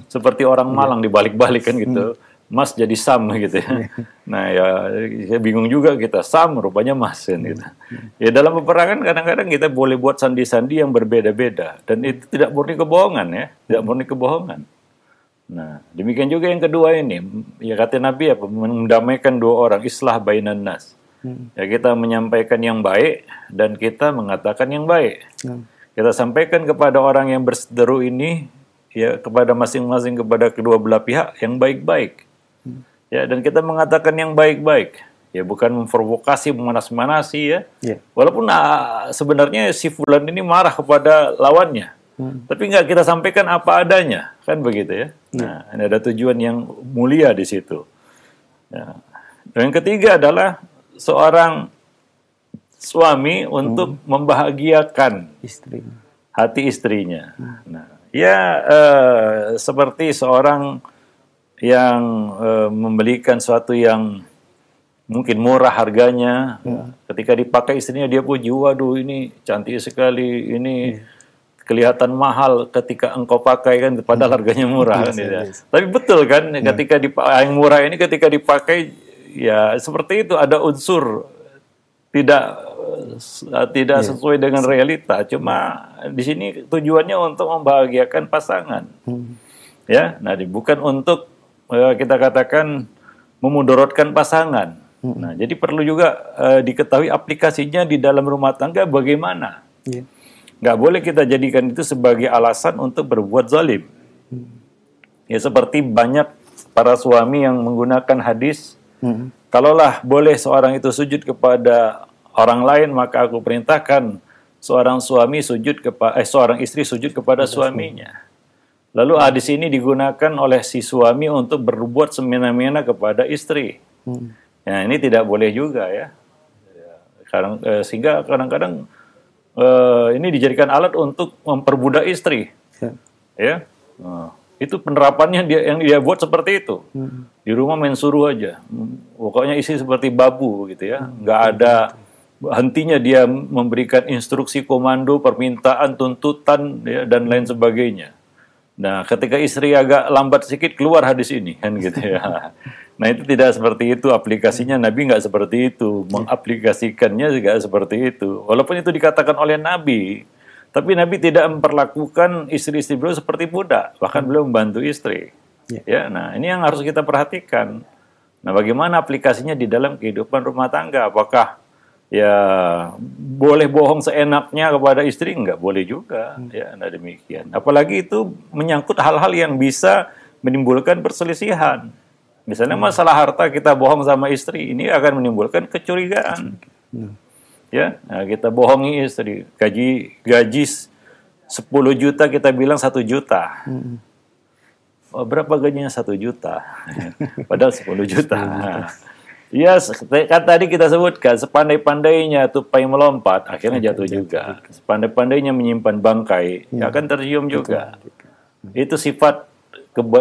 [SPEAKER 1] Seperti orang Malang dibalik-balik kan gitu. Mas jadi Sam gitu ya. Nah ya saya bingung juga kita, Sam rupanya Mas kan gitu. Ya dalam peperangan kadang-kadang kita boleh buat sandi-sandi yang berbeda-beda. Dan itu tidak murni kebohongan ya. Tidak murni kebohongan. Nah, demikian juga yang kedua ini, ya kata Nabi apa, mendamaikan 2 orang, islah bainan nas. Ya kita menyampaikan yang baik dan kita mengatakan yang baik. Kita sampaikan kepada orang yang berseteru ini, ya kepada masing-masing, kepada kedua belah pihak yang baik-baik. Ya, dan kita mengatakan yang baik-baik. Ya bukan memprovokasi, memanas-manasi ya. Walaupun sebenarnya si fulan ini marah kepada lawannya. Tapi nggak kita sampaikan apa adanya, kan begitu ya. Nah, ini ada tujuan yang mulia di situ. Ya. Dan yang ketiga adalah seorang suami untuk membahagiakan hati istrinya. Nah, ya seperti seorang yang membelikan sesuatu yang mungkin murah harganya, ketika dipakai istrinya dia puji, waduh ini cantik sekali, ini kelihatan mahal ketika engkau pakai kan, padahal harganya murah kan ya. Tapi betul kan, ketika yang murah ini ketika dipakai ya seperti itu, ada unsur tidak sesuai dengan realita. Cuma di sini tujuannya untuk membahagiakan pasangan. Ya, nah bukan untuk kita katakan memudorotkan pasangan. Nah, jadi perlu juga diketahui aplikasinya di dalam rumah tangga bagaimana. Nggak boleh kita jadikan itu sebagai alasan untuk berbuat zalim. Ya seperti banyak para suami yang menggunakan hadis, kalaulah boleh seorang itu sujud kepada orang lain, maka aku perintahkan seorang istri sujud kepada suaminya. Lalu hadis ini digunakan oleh si suami untuk berbuat semena-mena kepada istri. Ya, ini tidak boleh juga ya. Sehingga kadang-kadang ini dijadikan alat untuk memperbudak istri, ya. Itu penerapannya yang dia buat seperti itu. Di rumah main suruh aja, pokoknya istri seperti babu gitu ya, nggak ada hentinya dia memberikan instruksi, komando, permintaan, tuntutan, ya, dan lain sebagainya. Nah, ketika istri agak lambat sedikit, keluar hadis ini, kan gitu ya. Nah, itu tidak seperti itu aplikasinya. Nabi nggak seperti itu, mengaplikasikannya juga seperti itu. Walaupun itu dikatakan oleh Nabi, tapi Nabi tidak memperlakukan istri-istri beliau seperti budak, bahkan beliau membantu istri. Ya, nah ini yang harus kita perhatikan. Nah, bagaimana aplikasinya di dalam kehidupan rumah tangga? Apakah ya boleh bohong seenaknya kepada istri? Enggak boleh juga, ya, nah demikian. Apalagi itu menyangkut hal-hal yang bisa menimbulkan perselisihan. Misalnya masalah harta, kita bohong sama istri, ini akan menimbulkan kecurigaan. Ya, nah, kita bohongi istri, gaji 10 juta kita bilang 1 juta. Oh, berapa gajinya 1 juta? Padahal 10 juta. Ya, kan tadi kita sebutkan, sepandai-pandainya tupai melompat, akhirnya jatuh juga. Sepandai-pandainya menyimpan bangkai, akan tercium juga. Itu sifat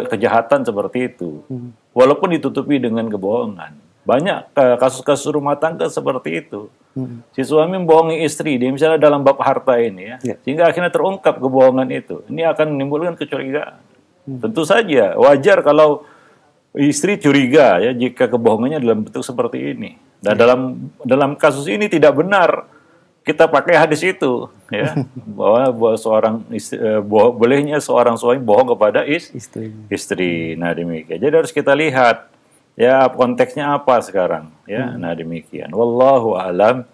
[SPEAKER 1] kejahatan seperti itu. Walaupun ditutupi dengan kebohongan. Banyak kasus-kasus rumah tangga seperti itu. Si suami membohongi istri, dia misalnya dalam bab harta ini, ya, sehingga akhirnya terungkap kebohongan itu. Ini akan menimbulkan kecurigaan. Tentu saja wajar kalau istri curiga, ya, jika kebohongannya dalam bentuk seperti ini. Dan dalam kasus ini tidak benar kita pakai hadis itu, ya, bahwa bolehnya seorang suami bohong kepada istri. Nah demikian. Jadi harus kita lihat, ya, konteksnya apa sekarang, ya. Nah demikian. Wallahu a'lam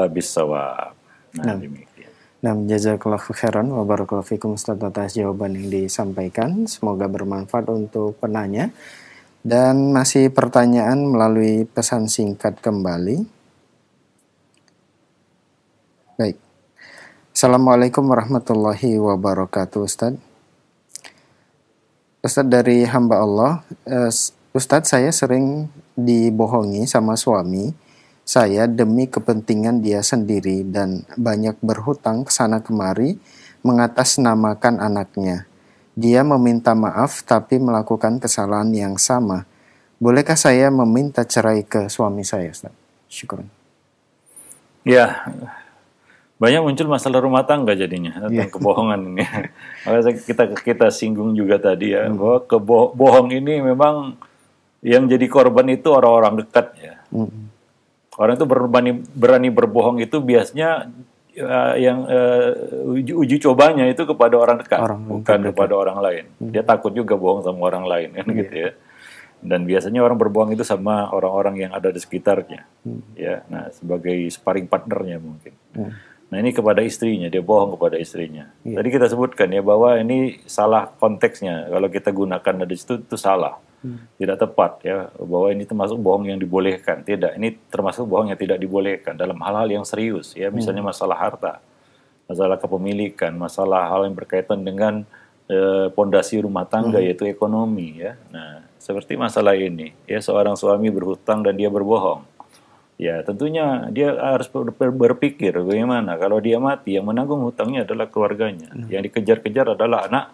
[SPEAKER 1] bissawab. Nah demikian.
[SPEAKER 2] Nah, jazakallahu khairan wa barakallahu fikum Ustaz atas jawaban yang disampaikan. Semoga bermanfaat untuk penanya. Dan masih pertanyaan melalui pesan singkat kembali. Baik. Assalamualaikum warahmatullahi wabarakatuh, Ustaz. Ustaz, dari hamba Allah, Ustaz, saya sering dibohongi sama suami saya demi kepentingan dia sendiri dan banyak berhutang kesana kemari mengatasnamakan anaknya. Dia meminta maaf tapi melakukan kesalahan yang sama. Bolehkah saya meminta cerai ke suami saya, Ustaz? Syukur.
[SPEAKER 1] Ya, banyak muncul masalah rumah tangga jadinya tentang kebohongan ini. Makanya kita singgung juga tadi, ya, bahwa bohong ini memang yang jadi korban itu orang-orang dekat, ya. Orang itu berani berbohong itu biasanya yang uji cobanya itu kepada orang dekat, bukan kepada orang lain. Dia takut juga bohong sama orang lain, kan, gitu ya. Dan biasanya orang berbohong itu sama orang-orang yang ada di sekitarnya, ya. Nah, sebagai sparring partnernya mungkin. Nah, ini kepada istrinya, dia bohong kepada istrinya. Tadi kita sebutkan, ya, bahwa ini salah konteksnya. Kalau kita gunakan dari situ, itu salah. Tidak tepat, ya, bahwa ini termasuk bohong yang dibolehkan. Tidak, ini termasuk bohong yang tidak dibolehkan dalam hal-hal yang serius, ya, misalnya masalah harta, masalah kepemilikan, masalah hal yang berkaitan dengan pondasi rumah tangga, yaitu ekonomi, ya. Nah, seperti masalah ini, ya, seorang suami berhutang dan dia berbohong. Ya, tentunya dia harus berpikir bagaimana kalau dia mati, yang menanggung hutangnya adalah keluarganya. Yang dikejar-kejar adalah anak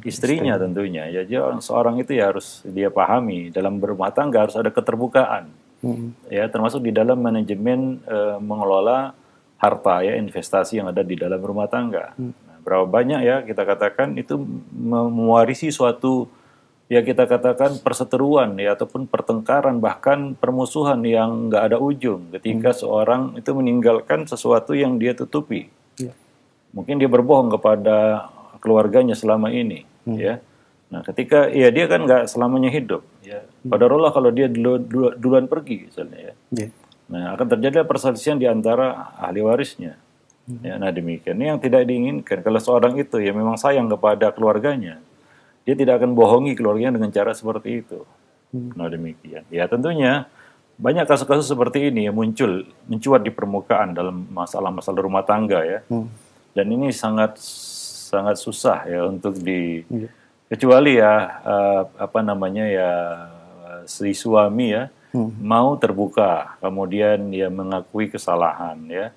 [SPEAKER 1] istrinya tentunya. Ya, seorang itu ya harus dia pahami dalam berumah tangga harus ada keterbukaan. Ya, termasuk di dalam manajemen mengelola harta, ya, investasi yang ada di dalam rumah tangga. Nah, berapa banyak, ya, kita katakan itu mewarisi suatu, ya, kita katakan perseteruan, ya, ataupun pertengkaran, bahkan permusuhan yang nggak ada ujung ketika seorang itu meninggalkan sesuatu yang dia tutupi. Mungkin dia berbohong kepada keluarganya selama ini, ya. Nah, ketika, ya, dia kan nggak selamanya hidup, ya. Qadarullah kalau dia duluan pergi, misalnya, ya. Nah, akan terjadi perselisihan di antara ahli warisnya. Ya, nah demikian. Ini yang tidak diinginkan. Kalau seorang itu, ya, memang sayang kepada keluarganya, dia tidak akan bohongi keluarganya dengan cara seperti itu. Nah demikian. Ya, tentunya banyak kasus-kasus seperti ini yang mencuat di permukaan dalam masalah-masalah rumah tangga, ya. Dan ini sangat susah, ya, untuk kecuali, ya, si suami, ya, mau terbuka, kemudian dia mengakui kesalahan, ya.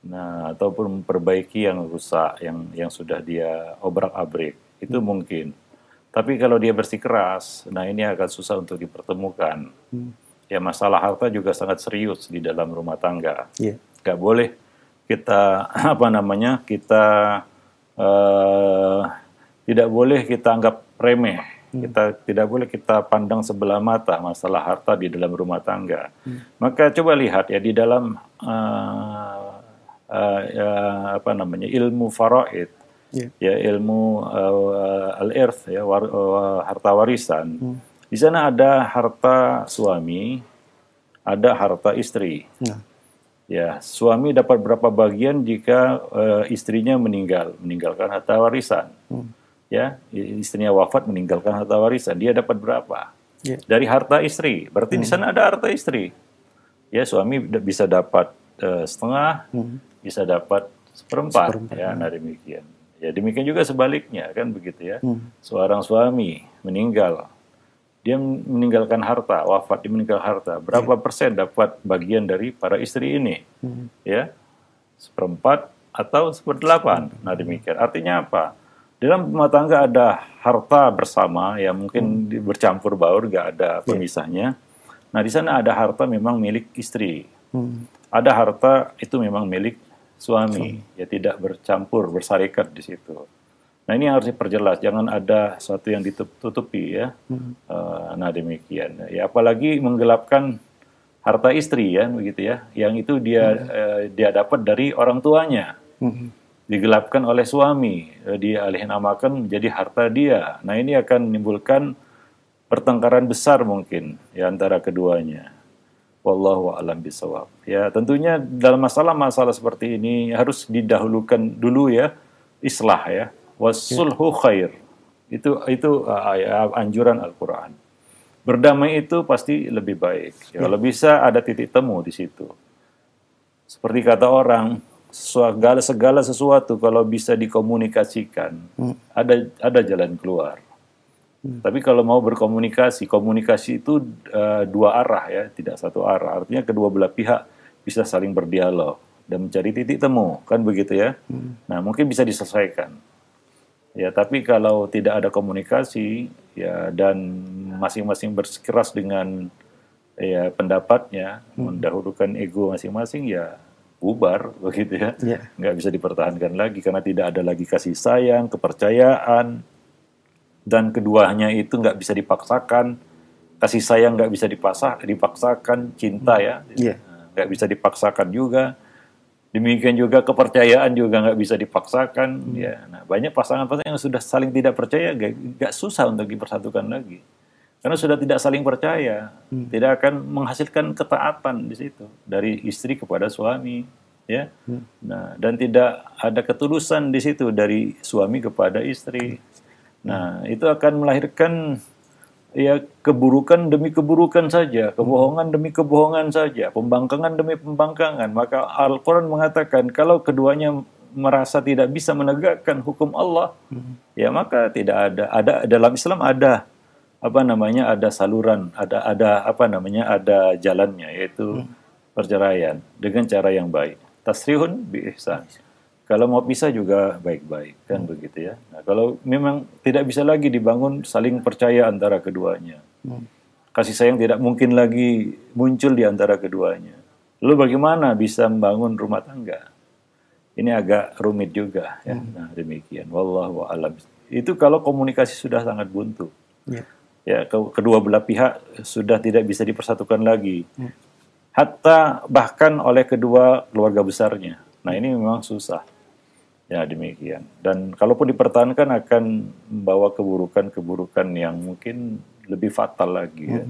[SPEAKER 1] Nah, ataupun memperbaiki yang rusak, yang sudah dia obrak-abrik, itu mungkin. Tapi kalau dia bersikeras, nah ini akan susah untuk dipertemukan. Ya, masalah harta juga sangat serius di dalam rumah tangga. Nggak boleh kita kita tidak boleh kita anggap remeh. Kita tidak boleh kita pandang sebelah mata masalah harta di dalam rumah tangga. Maka coba lihat ya di dalam ilmu faraid, ya ilmu al-irth ya harta warisan. Di sana ada harta suami, ada harta istri. Ya, suami dapat berapa bagian jika istrinya meninggalkan harta warisan. Ya, istrinya wafat meninggalkan harta warisan, dia dapat berapa? Dari harta istri. Berarti di sana ada harta istri. Ya, suami bisa dapat setengah, bisa dapat seperempat. Ya, nah demikian. Ya, demikian juga sebaliknya, kan begitu ya. Seorang suami meninggal, dia meninggalkan harta, wafat, dia meninggalkan harta. Berapa persen dapat bagian dari para istri ini? Ya, seperempat atau seperdelapan. Nah demikian. Artinya apa? Dalam rumah tangga ada harta bersama yang mungkin bercampur baur, nggak ada pemisahnya. Nah di sana ada harta memang milik istri, ada harta itu memang milik suami, ya tidak bercampur, bersarikat di situ. Nah ini harus diperjelas, jangan ada sesuatu yang ditutupi ya. Nah demikian. Ya apalagi menggelapkan harta istri ya, begitu ya, yang itu dia dapat dari orang tuanya. Digelapkan oleh suami, dialihkan menjadi harta dia. Nah ini akan menimbulkan pertengkaran besar mungkin ya antara keduanya. Wallahu a'lam bishawab. Ya tentunya dalam masalah-masalah seperti ini harus didahulukan dulu ya islah ya. Wasulhu khair. Itu anjuran Al-Qur'an. Berdamai itu pasti lebih baik. Ya, kalau bisa ada titik temu di situ. Seperti kata orang, segala sesuatu kalau bisa dikomunikasikan, ada jalan keluar. Tapi kalau mau berkomunikasi, komunikasi itu dua arah ya, tidak satu arah. Artinya kedua belah pihak bisa saling berdialog dan mencari titik temu, kan begitu ya. Nah, mungkin bisa diselesaikan. Ya, tapi kalau tidak ada komunikasi ya dan masing-masing bersikeras dengan ya pendapatnya, mendahulukan ego masing-masing ya bubar begitu ya, nggak bisa dipertahankan lagi karena tidak ada lagi kasih sayang, kepercayaan, dan keduanya itu nggak bisa dipaksakan. Kasih sayang nggak bisa dipaksakan, cinta ya, nggak bisa dipaksakan juga. Demikian juga kepercayaan juga nggak bisa dipaksakan. Ya, nah, banyak pasangan-pasangan yang sudah saling tidak percaya, nggak susah untuk dipersatukan lagi. Karena sudah tidak saling percaya, tidak akan menghasilkan ketaatan di situ dari istri kepada suami, ya. Nah, dan tidak ada ketulusan di situ dari suami kepada istri. Nah, itu akan melahirkan ya keburukan demi keburukan saja, kebohongan demi kebohongan saja, pembangkangan demi pembangkangan. Maka Al-Quran mengatakan kalau keduanya merasa tidak bisa menegakkan hukum Allah, ya maka tidak ada dalam Islam ada ada saluran, ada jalannya, yaitu perceraian dengan cara yang baik. Tasrihun bi ihsan. Kalau mau pisah juga baik-baik, kan begitu ya. Nah, kalau memang tidak bisa lagi dibangun saling percaya antara keduanya, kasih sayang tidak mungkin lagi muncul di antara keduanya. Lalu bagaimana bisa membangun rumah tangga? Ini agak rumit juga, ya. Nah, demikian. Wallahu a'lam. Itu kalau komunikasi sudah sangat buntu. Ya, kedua belah pihak sudah tidak bisa dipersatukan lagi. Hatta bahkan oleh kedua keluarga besarnya. Nah, ini memang susah. Ya, demikian. Dan kalaupun dipertahankan akan membawa keburukan-keburukan yang mungkin lebih fatal lagi. Ya.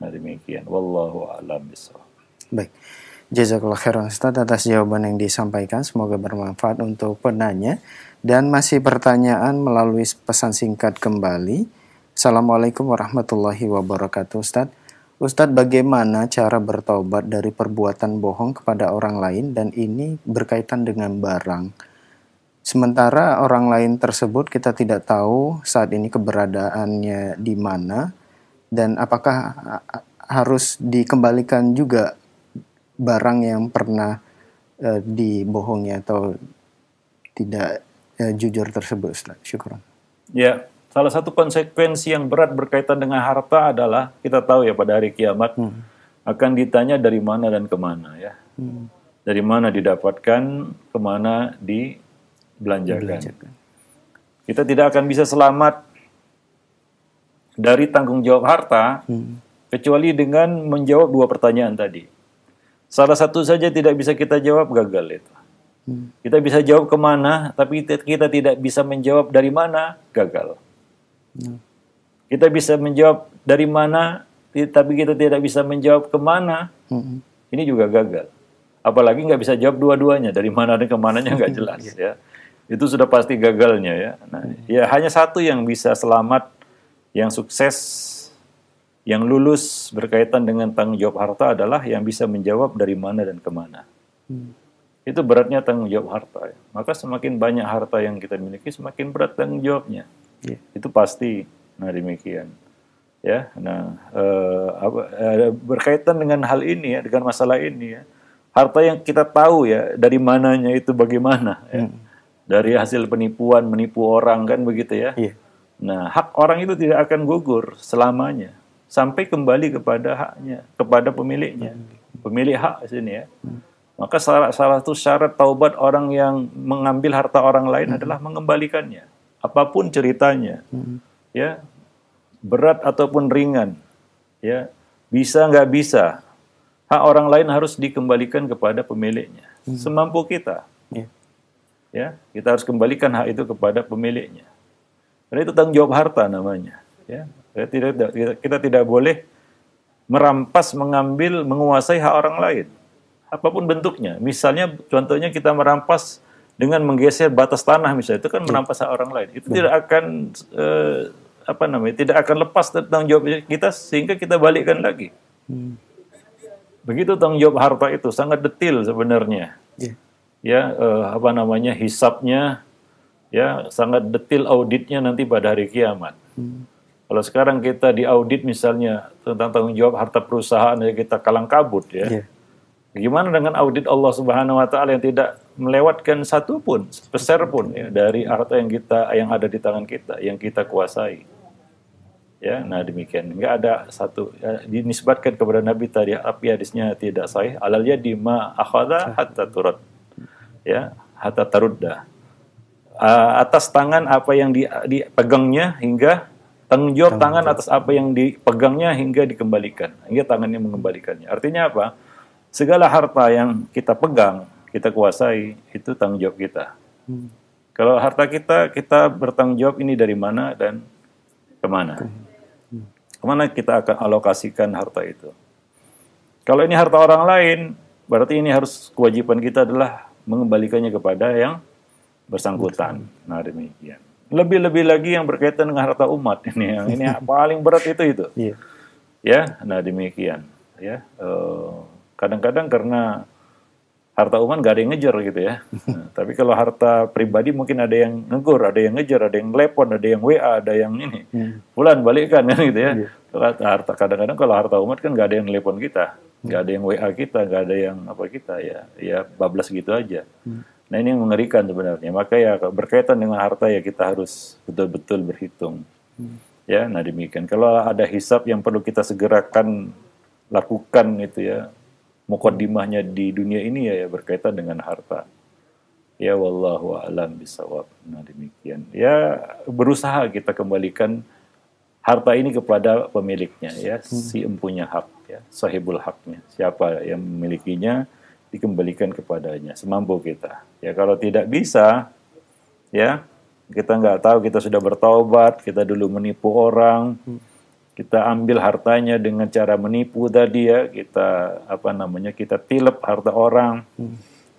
[SPEAKER 1] Nah, demikian. Wallahu a'lam bishawab.
[SPEAKER 2] Baik. Jazakallah khairan Ustaz atas jawaban yang disampaikan. Semoga bermanfaat untuk penanya. Dan masih pertanyaan melalui pesan singkat kembali. Assalamualaikum warahmatullahi wabarakatuh Ustaz. Ustadz, bagaimana cara bertaubat dari perbuatan bohong kepada orang lain dan ini berkaitan dengan barang? Sementara orang lain tersebut kita tidak tahu saat ini keberadaannya di mana dan apakah harus dikembalikan juga barang yang pernah dibohongi atau tidak jujur tersebut, Ustaz. Syukran.
[SPEAKER 1] Ya. Salah satu konsekuensi yang berat berkaitan dengan harta adalah kita tahu ya pada hari kiamat akan ditanya dari mana dan kemana ya. dari mana didapatkan, kemana dibelanjakan. Kita tidak akan bisa selamat dari tanggung jawab harta kecuali dengan menjawab dua pertanyaan tadi. Salah satu saja tidak bisa kita jawab, gagal itu. Kita bisa jawab kemana, tapi kita tidak bisa menjawab dari mana, gagal. Kita bisa menjawab dari mana, tapi kita tidak bisa menjawab kemana, ini juga gagal. Apalagi nggak bisa jawab dua-duanya, dari mana dan kemananya nggak jelas. Ya. Itu sudah pasti gagalnya. Ya. Nah, ya hanya satu yang bisa selamat, yang sukses, yang lulus berkaitan dengan tanggung jawab harta adalah yang bisa menjawab dari mana dan kemana. Itu beratnya tanggung jawab harta. Ya. Maka semakin banyak harta yang kita miliki, semakin berat tanggung jawabnya. Itu pasti. Nah demikian. Ya, nah berkaitan dengan hal ini ya, dengan masalah ini ya, harta yang kita tahu ya dari mananya itu bagaimana, ya. Dari hasil penipuan, menipu orang kan begitu ya. Nah hak orang itu tidak akan gugur selamanya sampai kembali kepada haknya, kepada pemiliknya, pemilik hak sini ya. Maka salah satu syarat taubat orang yang mengambil harta orang lain adalah mengembalikannya, apapun ceritanya, ya. Berat ataupun ringan, ya bisa nggak bisa, hak orang lain harus dikembalikan kepada pemiliknya, semampu kita, ya kita harus kembalikan hak itu kepada pemiliknya, karena itu tanggung jawab harta namanya, ya kita tidak boleh merampas, mengambil, menguasai hak orang lain, apapun bentuknya, misalnya contohnya kita merampas dengan menggeser batas tanah misalnya, itu kan merampas hak orang lain, itu tidak akan tidak akan lepas tanggung jawab kita sehingga kita balikkan lagi. Begitu tanggung jawab harta itu sangat detail sebenarnya. Ya, hisabnya ya sangat detail, auditnya nanti pada hari kiamat. Kalau sekarang kita diaudit misalnya tentang tanggung jawab harta perusahaan ya kita kalang kabut ya. Gimana dengan audit Allah Subhanahu wa taala yang tidak melewatkan satu pun, sepeser pun ya, dari harta yang ada di tangan kita, yang kita kuasai. Ya, nah demikian. Enggak ada satu dinisbatkan kepada Nabi tadi, tapi hadisnya tidak sahih. Alal yadi ma akhadha hatta turad. Ya, hatta tarudda. Atas tangan apa yang dipegangnya hingga tanggung jawab tangan atas apa yang dipegangnya hingga dikembalikan, hingga tangannya mengembalikannya. Artinya apa? Segala harta yang kita pegang, kita kuasai, itu tanggung jawab kita. Kalau harta kita bertanggung jawab ini dari mana dan kemana. Kemana kita akan alokasikan harta itu. Kalau ini harta orang lain, berarti ini harus kewajiban kita adalah mengembalikannya kepada yang bersangkutan. Nah demikian. Lebih-lebih lagi yang berkaitan dengan harta umat ini, yang ini paling berat itu. Ya, nah demikian. Ya. Kadang-kadang karena harta umat gak ada yang ngejar gitu ya. Nah, tapi kalau harta pribadi mungkin ada yang ngegur, ada yang ngejar, ada yang telepon, ada yang WA, ada yang ini. Bulan balikkan kan gitu ya. Kadang-kadang kalau harta umat kan gak ada yang telepon kita, gak ada yang WA kita, gak ada yang apa kita ya bablas gitu aja. Nah ini yang mengerikan sebenarnya. Maka ya berkaitan dengan harta ya kita harus betul-betul berhitung. Ya, nah demikian. Kalau ada hisab yang perlu kita segerakan lakukan itu ya. Muqaddimahnya di dunia ini ya berkaitan dengan harta. Ya wallahu a'lam bishawab. Nah demikian. Ya berusaha kita kembalikan harta ini kepada pemiliknya ya, si empunya hak ya, sahibul haknya. Siapa yang memilikinya dikembalikan kepadanya semampu kita. Ya kalau tidak bisa ya kita nggak tahu, kita sudah bertaubat, kita dulu menipu orang. Kita ambil hartanya dengan cara menipu tadi ya, kita tilep harta orang.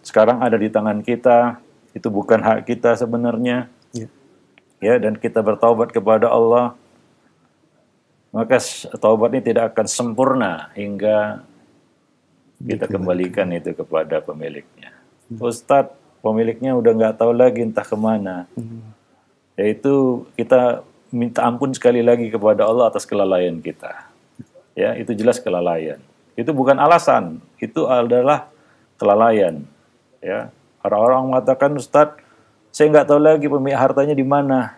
[SPEAKER 1] Sekarang ada di tangan kita, itu bukan hak kita sebenarnya. Ya, dan kita bertaubat kepada Allah. Maka taubat ini tidak akan sempurna hingga kita kembalikan itu kepada pemiliknya. Ustadz, pemiliknya udah nggak tahu lagi entah kemana. Yaitu kita minta ampun sekali lagi kepada Allah atas kelalaian kita. Ya, itu jelas kelalaian. Itu bukan alasan, itu adalah kelalaian. Ya, orang-orang mengatakan, Ustadz, saya nggak tahu lagi pemilik hartanya di mana.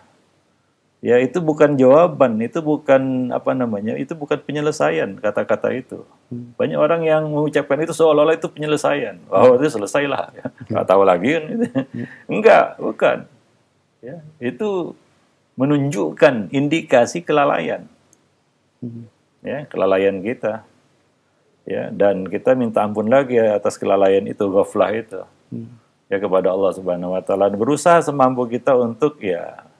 [SPEAKER 1] Ya, itu bukan jawaban, itu bukan apa namanya, itu bukan penyelesaian kata-kata itu. Banyak orang yang mengucapkan itu seolah-olah itu penyelesaian. Oh, itu selesailah. Ya. Nggak tahu lagi kan. Enggak, bukan. Ya, itu menunjukkan indikasi kelalaian. Ya, kelalaian kita. Ya, dan kita minta ampun lagi ya atas kelalaian itu, ghaflah itu. Ya, kepada Allah Subhanahu wa taala, berusaha semampu kita untuk ya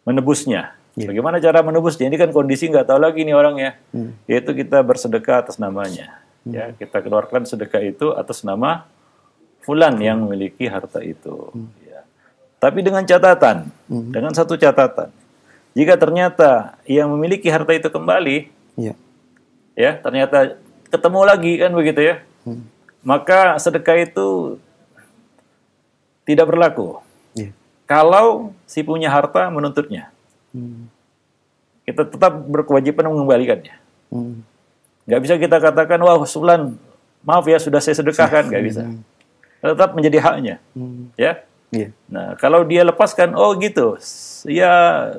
[SPEAKER 1] menebusnya. Bagaimana cara menebusnya? Ini kan kondisi nggak tahu lagi nih orang ya. Yaitu kita bersedekah atas namanya. Ya, kita keluarkan sedekah itu atas nama fulan yang memiliki harta itu. Ya. Tapi dengan catatan, dengan satu catatan. Jika ternyata yang memiliki harta itu kembali, ya ternyata ketemu lagi kan begitu ya, maka sedekah itu tidak berlaku. Kalau si punya harta menuntutnya, kita tetap berkewajiban mengembalikannya. Nggak bisa kita katakan, wah fulan, maaf ya sudah saya sedekahkan, nggak bisa. Tetap menjadi haknya, ya. Nah kalau dia lepaskan, oh gitu, ya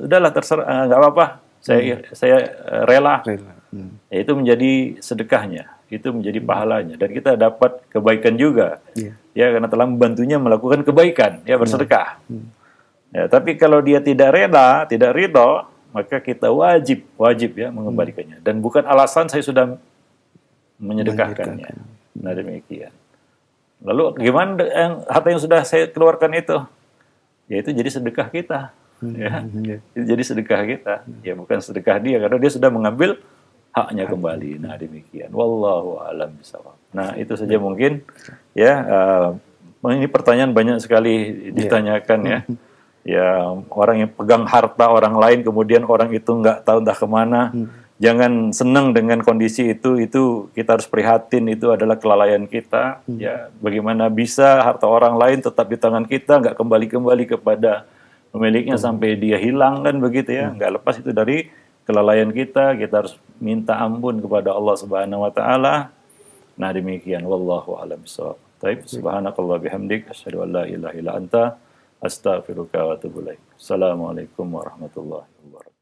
[SPEAKER 1] udahlah terserah, nggak apa-apa, saya rela. Ya, itu menjadi sedekahnya, itu menjadi pahalanya, dan kita dapat kebaikan juga, ya karena telah membantunya melakukan kebaikan, ya bersedekah. Ya, tapi kalau dia tidak rela, tidak ridho, maka kita wajib ya mengembalikannya. Dan bukan alasan saya sudah menyedekahkannya. Nah demikian. Lalu gimana harta yang sudah saya keluarkan itu? Ya itu jadi sedekah kita. Ya, itu jadi sedekah kita. Ya bukan sedekah dia, karena dia sudah mengambil haknya kembali. Nah demikian. Wallahu a'lam bishawab. Nah itu saja mungkin. Ya, ini pertanyaan banyak sekali ditanyakan ya. Ya orang yang pegang harta orang lain kemudian orang itu nggak tahu entah kemana, jangan senang dengan kondisi itu kita harus prihatin, itu adalah kelalaian kita. Ya bagaimana bisa harta orang lain tetap di tangan kita, nggak kembali kepada pemiliknya sampai dia hilang kan begitu ya, nggak lepas itu dari kelalaian kita harus minta ampun kepada Allah Subhanahu wa taala. Nah demikian, wallahu a'lam bishawab. Baik, subhanakallah bihamdik asyhadu an la ilaha illa anta astaghfiruka wa atubu ilaik. Assalamualaikum warahmatullahi wabarakatuh.